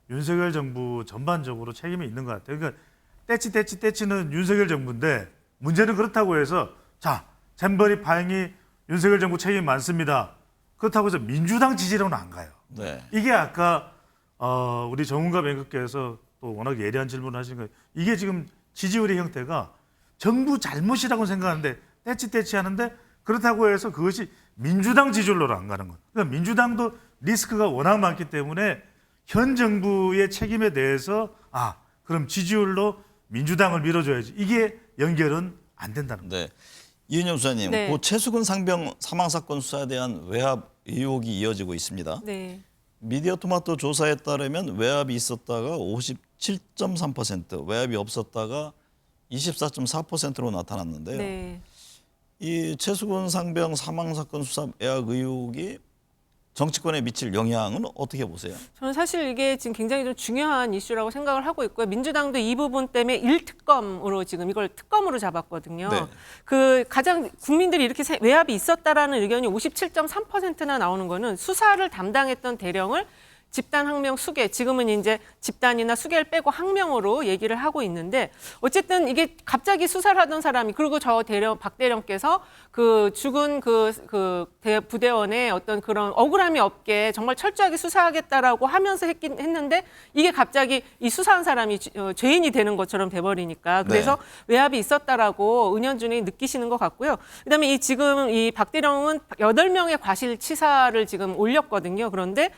윤석열 정부 전반적으로 책임이 있는 것 같아요. 그러니까 떼치는 윤석열 정부인데 문제는 그렇다고 해서 자 잼버리 파행이 윤석열 정부 책임이 많습니다. 그렇다고 해서 민주당 지지로는 안 가요. 네. 이게 아까 우리 정운갑 앵커께서 또 워낙 예리한 질문을 하신 거예요. 이게 지금 지지율의 형태가 정부 잘못이라고 생각하는데 떼치하는데 그렇다고 해서 그것이 민주당 지지율로 안 가는 거예요. 그러니까 민주당도 리스크가 워낙 많기 때문에 현 정부의 책임에 대해서 그럼 지지율로 민주당을 밀어줘야지. 이게 연결은 안 된다는 거예요. 네. 이은영 수사님, 네. 고 최수근 상병 사망 사건 수사에 대한 외압 의혹이 이어지고 있습니다. 네. 미디어토마토 조사에 따르면 외압이 있었다가 57.3%, 외압이 없었다가 24.4%로 나타났는데요. 네. 이 최수근 상병 사망 사건 수사 외압 의혹이 정치권에 미칠 영향은 어떻게 보세요? 저는 사실 이게 지금 굉장히 좀 중요한 이슈라고 생각을 하고 있고요. 민주당도 이 부분 때문에 1특검으로 지금 이걸 특검으로 잡았거든요. 네. 그 가장 국민들이 이렇게 외압이 있었다라는 의견이 57.3%나 나오는 거는 수사를 담당했던 대령을 집단 항명 수계, 지금은 이제 집단이나 수계를 빼고 항명으로 얘기를 하고 있는데 어쨌든 이게 갑자기 수사를 하던 사람이 그리고 저 박 대령께서 그 죽은 부대원의 어떤 그런 억울함이 없게 정말 철저하게 수사하겠다라고 하면서 했는데 이게 갑자기 이 수사한 사람이 죄인이 되는 것처럼 돼버리니까 그래서 외압이 있었다라고 은연중에 느끼시는 것 같고요. 그다음에 지금 이 박 대령은 8명의 과실치사를 지금 올렸거든요. 그런데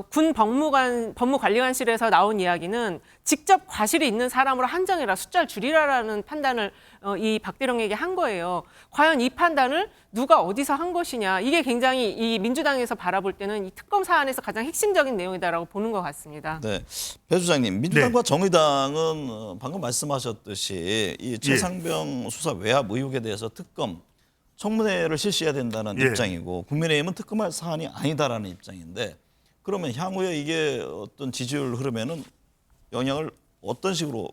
군 법무관리관실에서 나온 이야기는 직접 과실이 있는 사람으로 한정해라, 숫자를 줄이라라는 판단을 이 박대령에게 한 거예요. 과연 이 판단을 누가 어디서 한 것이냐, 이게 굉장히 이 민주당에서 바라볼 때는 이 특검 사안에서 가장 핵심적인 내용이다라고 보는 것 같습니다. 네, 배 수장님, 민주당과 정의당은 방금 말씀하셨듯이 이 최상병 수사 외압 의혹에 대해서 특검 청문회를 실시해야 된다는 입장이고 국민의힘은 특검할 사안이 아니다라는 입장인데 그러면 향후에 이게 어떤 지지율 흐름에는 영향을 어떤 식으로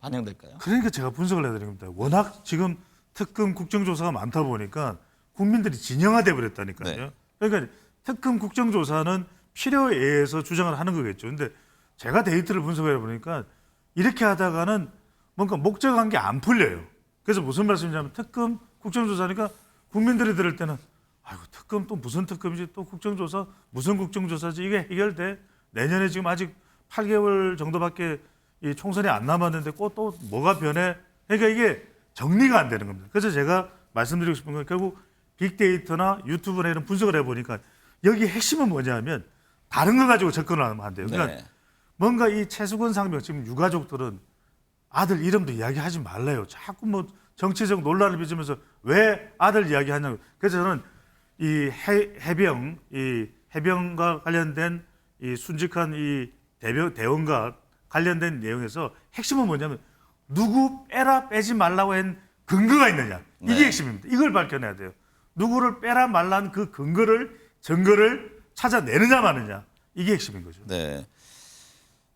반영될까요? 그러니까 제가 분석을 해드립니다. 워낙 지금 특검 국정조사가 많다 보니까 국민들이 진영화돼 버렸다니까요. 네. 그러니까 특검 국정조사는 필요에 의해서 주장을 하는 거겠죠. 근데 제가 데이터를 분석해 보니까 이렇게 하다가는 뭔가 목적한 게 안 풀려요. 그래서 무슨 말씀이냐면 특검 국정조사니까 국민들이 들을 때는 아이고 특검 또 무슨 특검이지 또 국정조사 무슨 국정조사지 이게 해결돼 내년에 지금 아직 8개월 정도밖에 이 총선이 안 남았는데 또 뭐가 변해 그러니까 이게 정리가 안 되는 겁니다. 그래서 제가 말씀드리고 싶은 건 결국 빅데이터나 유튜브나 이런 분석을 해보니까 여기 핵심은 뭐냐면 다른 거 가지고 접근을 하면 안 돼요. 그러니까 뭔가 이 최수근 상병 지금 유가족들은 아들 이름도 이야기하지 말래요. 자꾸 뭐 정치적 논란을 빚으면서 왜 아들 이야기하냐고. 그래서 저는 이 해병과 관련된 이 순직한 이 대원과 관련된 내용에서 핵심은 뭐냐면 누구 빼라 빼지 말라고 한 근거가 있느냐. 이게 핵심입니다. 이걸 밝혀내야 돼요. 누구를 빼라 말라는 그 증거를 찾아내느냐 마느냐. 이게 핵심인 거죠. 네.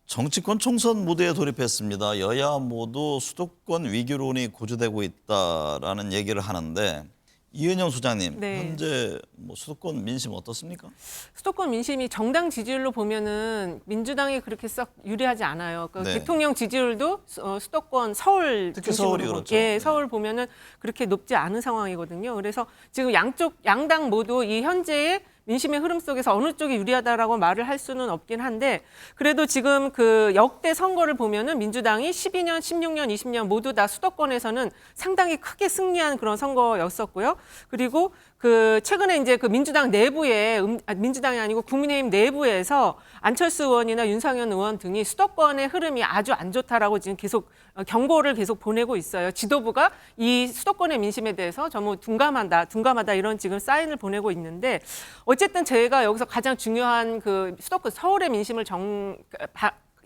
정치권 총선 무대에 돌입했습니다. 여야 모두 수도권 위기론이 고조되고 있다라는 얘기를 하는데 이은영 소장님, 현재 뭐 수도권 민심 어떻습니까? 수도권 민심이 정당 지지율로 보면은 민주당이 그렇게 썩 유리하지 않아요. 그러니까 대통령 지지율도 수도권 서울 특히 서울이 그렇죠. 서울 보면은 그렇게 높지 않은 상황이거든요. 그래서 지금 양당 모두 이 현재의 민심의 흐름 속에서 어느 쪽이 유리하다라고 말을 할 수는 없긴 한데 그래도 지금 그 역대 선거를 보면은 민주당이 12년, 16년, 20년 모두 다 수도권에서는 상당히 크게 승리한 그런 선거였었고요. 그리고 그 최근에 이제 그 민주당 내부에 민주당이 아니고 국민의힘 내부에서 안철수 의원이나 윤상현 의원 등이 수도권의 흐름이 아주 안 좋다라고 지금 계속 경고를 계속 보내고 있어요. 지도부가 이 수도권의 민심에 대해서 전부 둔감하다 이런 지금 사인을 보내고 있는데 어쨌든 제가 여기서 가장 중요한 그 수도권 서울의 민심을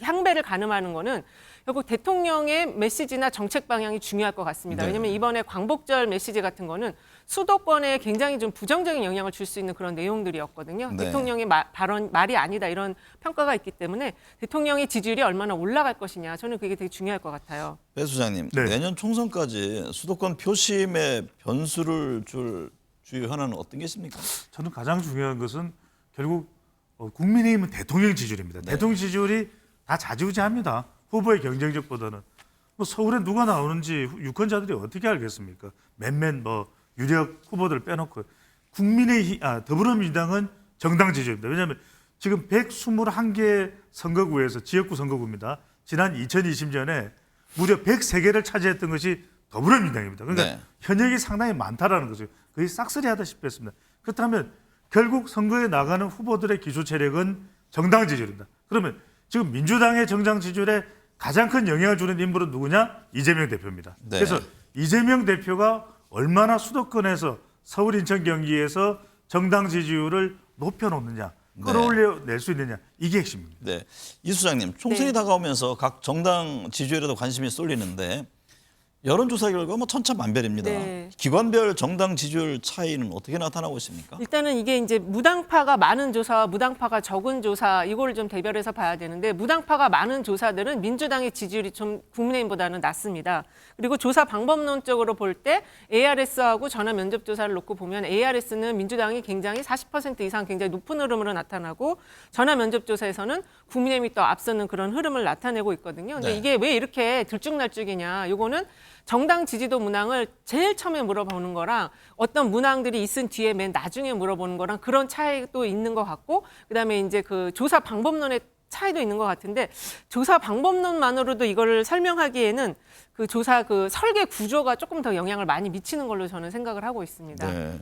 향배를 가늠하는 거는 결국 대통령의 메시지나 정책 방향이 중요할 것 같습니다. 네. 왜냐하면 이번에 광복절 메시지 같은 거는 수도권에 굉장히 좀 부정적인 영향을 줄 수 있는 그런 내용들이었거든요. 네. 대통령의 말이 아니다 이런 평가가 있기 때문에 대통령의 지지율이 얼마나 올라갈 것이냐 저는 그게 되게 중요할 것 같아요. 배 수장님, 네. 내년 총선까지 수도권 표심의 변수를 줄 주요 현안은 어떤 게 있습니까? 저는 가장 중요한 것은 결국 국민의힘은 대통령 지지율입니다. 네. 대통령 지지율이 다 좌지우지합니다. 후보의 경쟁력보다는. 뭐 서울에 누가 나오는지 유권자들이 어떻게 알겠습니까? 몇몇 뭐 유력 후보들 빼놓고 더불어민주당은 정당 지지율입니다. 왜냐하면 지금 121개 선거구에서 지역구 선거구입니다. 지난 2020년에 무려 103개를 차지했던 것이 더불어민주당입니다. 그러니까 네. 현역이 상당히 많다라는 거죠. 거의 싹쓸이 하다시피 했습니다. 그렇다면 결국 선거에 나가는 후보들의 기초 체력은 정당 지지율입니다. 그러면 지금 민주당의 정당 지지율에 가장 큰 영향을 주는 인물은 누구냐? 이재명 대표입니다. 네. 그래서 이재명 대표가 얼마나 수도권에서 서울, 인천, 경기에서 정당 지지율을 높여놓느냐, 끌어올려낼 수 있느냐, 이게 핵심입니다. 네, 이 수장님, 총선이 네. 다가오면서 각 정당 지지율에도 관심이 쏠리는데 여론조사 결과 뭐 천차만별입니다. 네. 기관별 정당 지지율 차이는 어떻게 나타나고 있습니까? 일단은 이게 이제 무당파가 많은 조사와 무당파가 적은 조사 이거를 좀 대별해서 봐야 되는데 무당파가 많은 조사들은 민주당의 지지율이 좀 국민의힘보다는 낮습니다. 그리고 조사 방법론적으로 볼 때 ARS하고 전화 면접 조사를 놓고 보면 ARS는 민주당이 굉장히 40% 이상 굉장히 높은 흐름으로 나타나고 전화 면접 조사에서는 국민의힘이 또 앞서는 그런 흐름을 나타내고 있거든요. 근데 네. 이게 왜 이렇게 들쭉날쭉이냐? 요거는 정당 지지도 문항을 제일 처음에 물어보는 거랑 어떤 문항들이 있은 뒤에 맨 나중에 물어보는 거랑 그런 차이도 있는 것 같고 그다음에 이제 그 조사 방법론의 차이도 있는 것 같은데 조사 방법론만으로도 이거를 설명하기에는 그 조사 그 설계 구조가 조금 더 영향을 많이 미치는 걸로 저는 생각을 하고 있습니다. 네.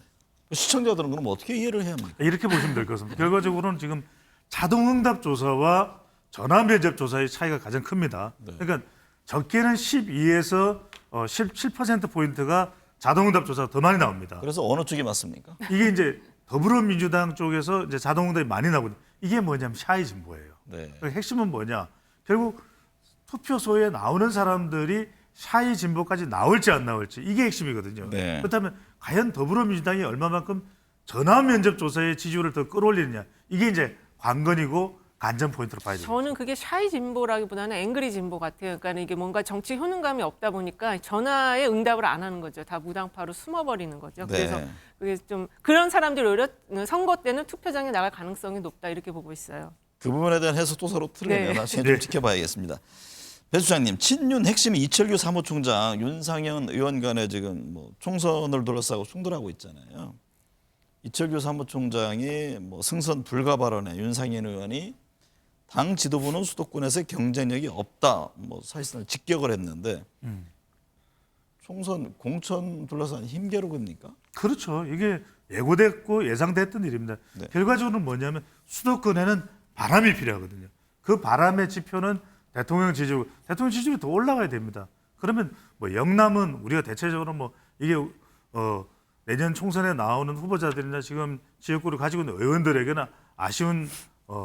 시청자들은 그럼 어떻게 이해를 해야 합니까? 이렇게 보시면 될 것 같습니다. 결과적으로는 지금 자동응답 조사와 전화 면접 조사의 차이가 가장 큽니다. 네. 그러니까 적게는 12에서 17%포인트가 자동응답 조사가 더 많이 나옵니다. 그래서 어느 쪽이 맞습니까? 이게 이제 더불어민주당 쪽에서 이제 자동응답이 많이 나오거든요. 이게 뭐냐면 샤이 진보예요. 네. 핵심은 뭐냐? 결국 투표소에 나오는 사람들이 샤이 진보까지 나올지 안 나올지 이게 핵심이거든요. 네. 그렇다면 과연 더불어민주당이 얼마만큼 전화 면접 조사의 지지율을 더 끌어올리느냐 이게 이제 관건이고 관전 포인트로 봐야 됩니다. 저는 그게 샤이 진보라기보다는 앵그리 진보 같아요. 그러니까 이게 뭔가 정치 효능감이 없다 보니까 전화에 응답을 안 하는 거죠. 다 무당파로 숨어버리는 거죠. 그래서 네. 그게 좀 그런 사람들이 오히려 선거 때는 투표장에 나갈 가능성이 높다 이렇게 보고 있어요. 그 부분에 대한 해석도 서로 틀리네요. 네. 나중에 좀 지켜봐야겠습니다. 배 수장님, 친윤 핵심이 이철규 사무총장, 윤상현 의원 간에 지금 뭐 총선을 둘러싸고 충돌하고 있잖아요. 이철규 사무총장이 뭐 승선 불가 발언에 윤상현 의원이 당 지도부는 수도권에서 경쟁력이 없다, 뭐 사실상 직격을 했는데 총선 공천 둘러싼 힘겨루기입니까? 그렇죠. 이게 예고됐고 예상됐던 일입니다. 네. 결과적으로는 뭐냐면 수도권에는 바람이 필요하거든요. 그 바람의 지표는 대통령 지지율이 더 올라가야 됩니다. 그러면 뭐 영남은 우리가 대체적으로 뭐 이게 내년 총선에 나오는 후보자들이나 지금 지역구를 가지고 있는 의원들에게는 아쉬운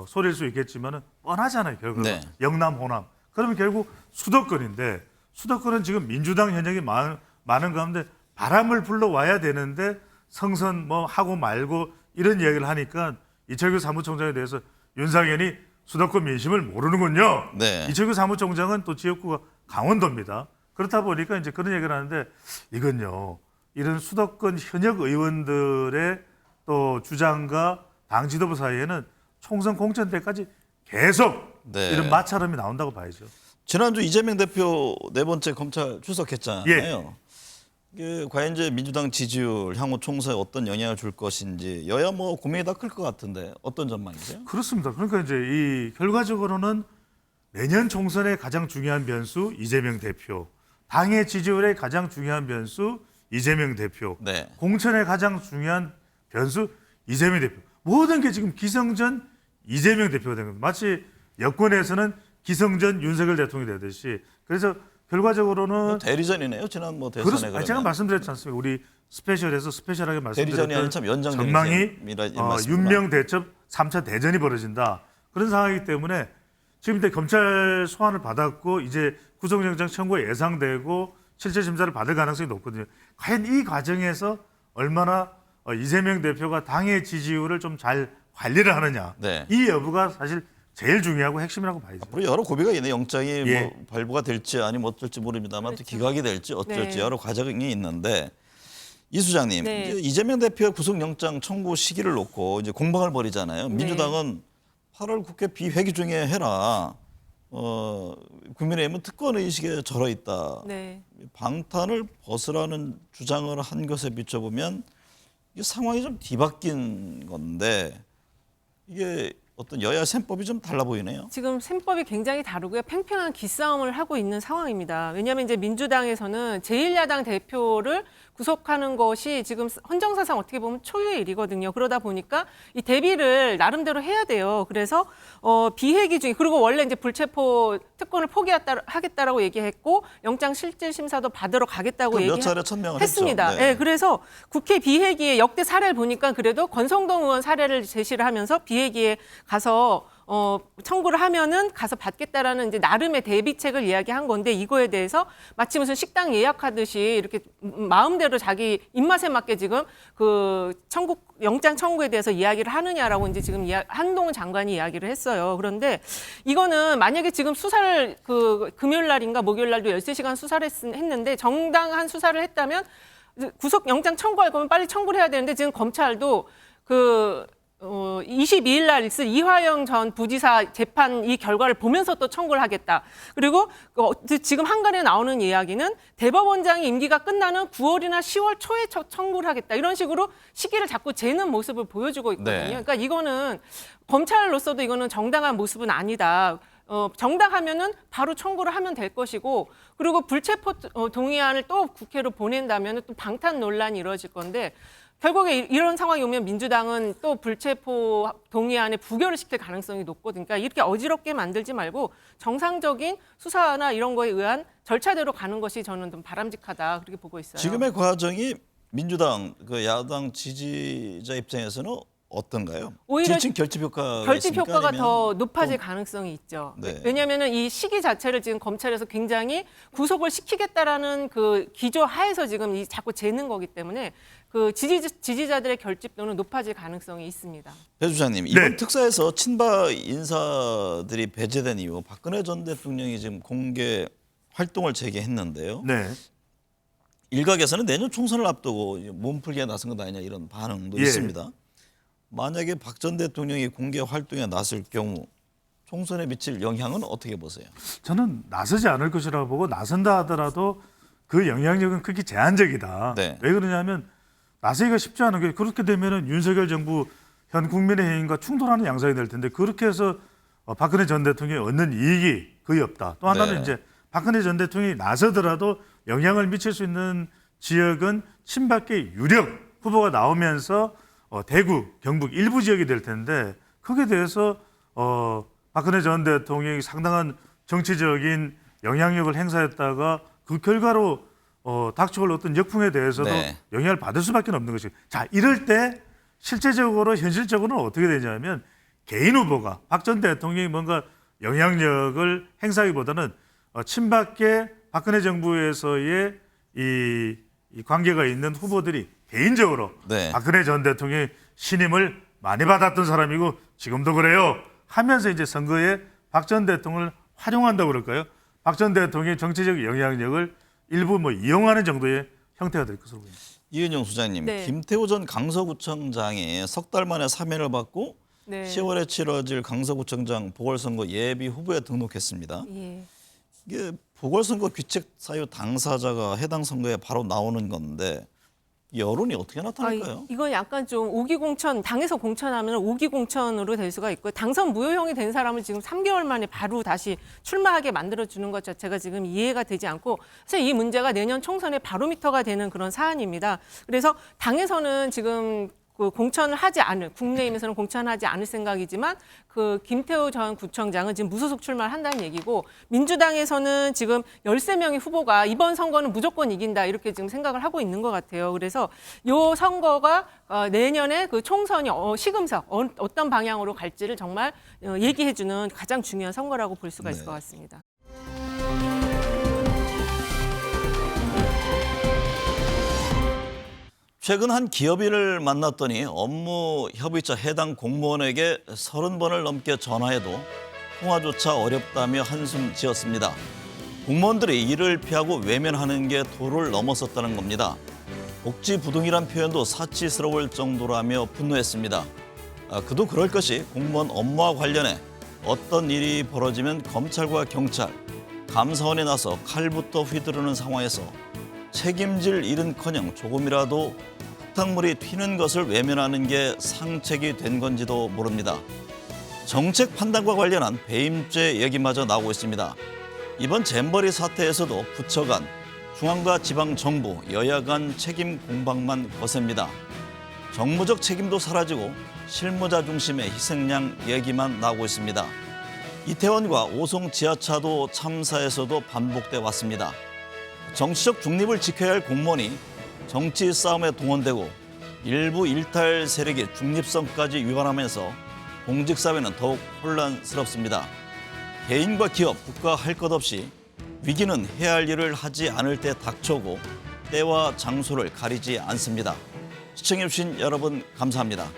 소리일 수 있겠지만은 뻔하잖아요. 결국 네. 영남, 호남. 그러면 결국 수도권인데 수도권은 지금 민주당 현역이 많은 가운데 바람을 불러와야 되는데 성선 뭐 하고 말고 이런 이야기를 하니까 이철규 사무총장에 대해서 윤상현이 수도권 민심을 모르는군요. 네. 이철규 사무총장은 또 지역구가 강원도입니다. 그렇다 보니까 이제 그런 얘기를 하는데 이건요. 이런 수도권 현역 의원들의 또 주장과 당 지도부 사이에는 총선 공천 때까지 계속 네. 이런 마찰음이 나온다고 봐야죠. 지난주 이재명 대표 네 번째 검찰 출석했잖아요. 예. 이게 과연 이제 민주당 지지율 향후 총선에 어떤 영향을 줄 것인지 여야 뭐 고민이 다 클 것 같은데 어떤 전망이세요? 그렇습니다. 그러니까 이제 이 결과적으로는 내년 총선의 가장 중요한 변수 이재명 대표, 당의 지지율의 가장 중요한 변수 이재명 대표, 네. 공천의 가장 중요한 변수 이재명 대표. 모든 게 지금 기성전 이재명 대표가 된 겁니다. 마치 여권에서는 기성전 윤석열 대통령이 되듯이. 그래서 결과적으로는 대리전이네요. 지난 뭐 대선에 그러면. 제가 말씀드렸지 않습니까? 우리 스페셜에서 스페셜하게 대리전이 아닌 말씀드렸던 참 연장적인 전망이 셈이라 윤명 대첩 3차 대전이 벌어진다. 그런 상황이기 때문에 지금 이제 검찰 소환을 받았고 이제 구속영장 청구가 예상되고 실질 심사를 받을 가능성이 높거든요. 과연 이 과정에서 얼마나 이재명 대표가 당의 지지율을 좀 잘 관리를 하느냐. 네. 이 여부가 사실 제일 중요하고 핵심이라고 봐야죠. 앞으로 여러 고비가 있네. 영장이 예. 뭐 발부가 될지 아니면 어떨지 모릅니다만 또 기각이 될지 어쩔지 네. 여러 과정이 있는데 이 수장님 네. 이제 이재명 대표의 구속영장 청구 시기를 놓고 이제 공방을 벌이잖아요. 네. 민주당은 8월 국회 비회기 중에 해라. 국민의힘은 특권 의식에 절어 있다. 네. 방탄을 벗으라는 주장을 한 것에 비춰보면 이게 상황이 좀 뒤바뀐 건데 이게 어떤 여야 셈법이 좀 달라 보이네요. 지금 셈법이 굉장히 다르고요. 팽팽한 기싸움을 하고 있는 상황입니다. 왜냐하면 이제 민주당에서는 제1야당 대표를 구속하는 것이 지금 헌정사상 어떻게 보면 초유의 일이거든요. 그러다 보니까 이 대비를 나름대로 해야 돼요. 그래서 비회기 중에 그리고 원래 이제 불체포 특권을 포기하겠다라고 얘기했고 영장 실질 심사도 받으러 가겠다고 몇 차례 천명을 했습니다. 했죠. 네. 그래서 국회 비회기의 역대 사례를 보니까 그래도 권성동 의원 사례를 제시를 하면서 비회기에 가서 청구를 하면은 가서 받겠다라는 이제 나름의 대비책을 이야기한 건데 이거에 대해서 마치 무슨 식당 예약하듯이 이렇게 마음대로 자기 입맛에 맞게 지금 그 영장 청구에 대해서 이야기를 하느냐라고 이제 지금 한동훈 장관이 이야기를 했어요. 그런데 이거는 만약에 지금 수사를 금요일 날인가 목요일 날도 13시간 수사를 했는데 정당한 수사를 했다면 구속 영장 청구할 거면 빨리 청구를 해야 되는데 지금 검찰도 22일 날 있을 이화영 전 부지사 재판 이 결과를 보면서 또 청구를 하겠다. 그리고 지금 한간에 나오는 이야기는 대법원장이 임기가 끝나는 9월이나 10월 초에 청구를 하겠다. 이런 식으로 시기를 자꾸 재는 모습을 보여주고 있거든요. 네. 그러니까 이거는 검찰로서도 이거는 정당한 모습은 아니다. 정당하면은 바로 청구를 하면 될 것이고 그리고 불체포 동의안을 또 국회로 보낸다면 또 방탄 논란이 이루어질 건데 결국에 이런 상황이 오면 민주당은 또 불체포 동의안에 부결을 시킬 가능성이 높거든요. 그러니까 이렇게 어지럽게 만들지 말고 정상적인 수사나 이런 거에 의한 절차대로 가는 것이 저는 좀 바람직하다 그렇게 보고 있어요. 지금의 과정이 민주당 야당 지지자 입장에서는 어떤가요? 오히려 지금 결집 효과가 결집 있습니까? 효과가 아니면 더 높아질 가능성이 있죠. 네. 왜냐하면 이 시기 자체를 지금 검찰에서 굉장히 구속을 시키겠다라는 그 기조 하에서 지금 자꾸 재는 거기 때문에 그 지지자들의 결집도는 높아질 가능성이 있습니다. 배 주장님 이번 네. 특사에서 친박 인사들이 배제된 이후 박근혜 전 대통령이 지금 공개 활동을 재개했는데요. 네. 일각에서는 내년 총선을 앞두고 몸풀기에 나선 것 아니냐 이런 반응도 예. 있습니다. 만약에 박 전 대통령이 공개 활동에 나설 경우 총선에 미칠 영향은 어떻게 보세요? 저는 나서지 않을 것이라고 보고 나선다 하더라도 그 영향력은 크게 제한적이다. 네. 왜 그러냐면 나서기가 쉽지 않은 게 그렇게 되면은 윤석열 정부 현 국민의힘과 충돌하는 양상이 될 텐데 그렇게 해서 박근혜 전 대통령이 얻는 이익이 거의 없다. 또 하나는 네. 이제 박근혜 전 대통령이 나서더라도 영향을 미칠 수 있는 지역은 친박계 유력 후보가 나오면서 대구, 경북 일부 지역이 될 텐데 거기에 대해서 박근혜 전 대통령이 상당한 정치적인 영향력을 행사했다가 그 결과로 닥쳐올 어떤 역풍에 대해서도 네. 영향을 받을 수밖에 없는 것이죠. 자, 이럴 때 실제적으로 현실적으로는 어떻게 되냐면 개인 후보가 박 전 대통령이 뭔가 영향력을 행사하기보다는 친박계 박근혜 정부에서의 이 관계가 있는 후보들이 개인적으로 네. 박근혜 전 대통령이 신임을 많이 받았던 사람이고 지금도 그래요 하면서 이제 선거에 박 전 대통령을 활용한다고 그럴까요? 박 전 대통령의 정치적 영향력을 일부 이용하는 정도의 형태가 될 것으로 보입니다. 이은영 수장님, 네. 김태호 전 강서구청장이 석 달 만에 사면을 받고 네. 10월에 치러질 강서구청장 보궐선거 예비 후보에 등록했습니다. 예. 이게 보궐선거 귀책 사유 당사자가 해당 선거에 바로 나오는 건데 여론이 어떻게 나타날까요? 이건 약간 좀 오기공천, 당에서 공천하면 오기공천으로 될 수가 있고 당선 무효형이 된 사람을 지금 3개월 만에 바로 다시 출마하게 만들어주는 것 자체가 지금 이해가 되지 않고 사실 이 문제가 내년 총선의 바로미터가 되는 그런 사안입니다. 그래서 당에서는 지금 그 공천을 하지 않을, 국민의힘에서는 공천하지 않을 생각이지만 그 김태우 전 구청장은 지금 무소속 출마를 한다는 얘기고, 민주당에서는 지금 13명의 후보가 이번 선거는 무조건 이긴다 이렇게 지금 생각을 하고 있는 것 같아요. 그래서 요 선거가 내년에 그 총선이 시금석 어떤 방향으로 갈지를 정말 얘기해주는 가장 중요한 선거라고 볼 수가 있을 것 같습니다. 최근 한 기업인을 만났더니 업무 협의차 해당 공무원에게 30번을 넘게 전화해도 통화조차 어렵다며 한숨 지었습니다. 공무원들이 이를 피하고 외면하는 게 도를 넘어섰다는 겁니다. 복지부동이란 표현도 사치스러울 정도라며 분노했습니다. 그도 그럴 것이 공무원 업무와 관련해 어떤 일이 벌어지면 검찰과 경찰, 감사원에 나서 칼부터 휘두르는 상황에서 책임질 일은커녕 조금이라도 흙탕물이 튀는 것을 외면하는 게 상책이 된 건지도 모릅니다. 정책 판단과 관련한 배임죄 얘기마저 나오고 있습니다. 이번 잼버리 사태에서도 부처 간, 중앙과 지방 정부, 여야 간 책임 공방만 거셉니다. 정무적 책임도 사라지고 실무자 중심의 희생양 얘기만 나오고 있습니다. 이태원과 오송 지하차도 참사에서도 반복돼 왔습니다. 정치적 중립을 지켜야 할 공무원이 정치 싸움에 동원되고 일부 일탈 세력이 중립성까지 위반하면서 공직사회는 더욱 혼란스럽습니다. 개인과 기업, 국가 할 것 없이 위기는 해야 할 일을 하지 않을 때 닥쳐오고 때와 장소를 가리지 않습니다. 시청해주신 여러분 감사합니다.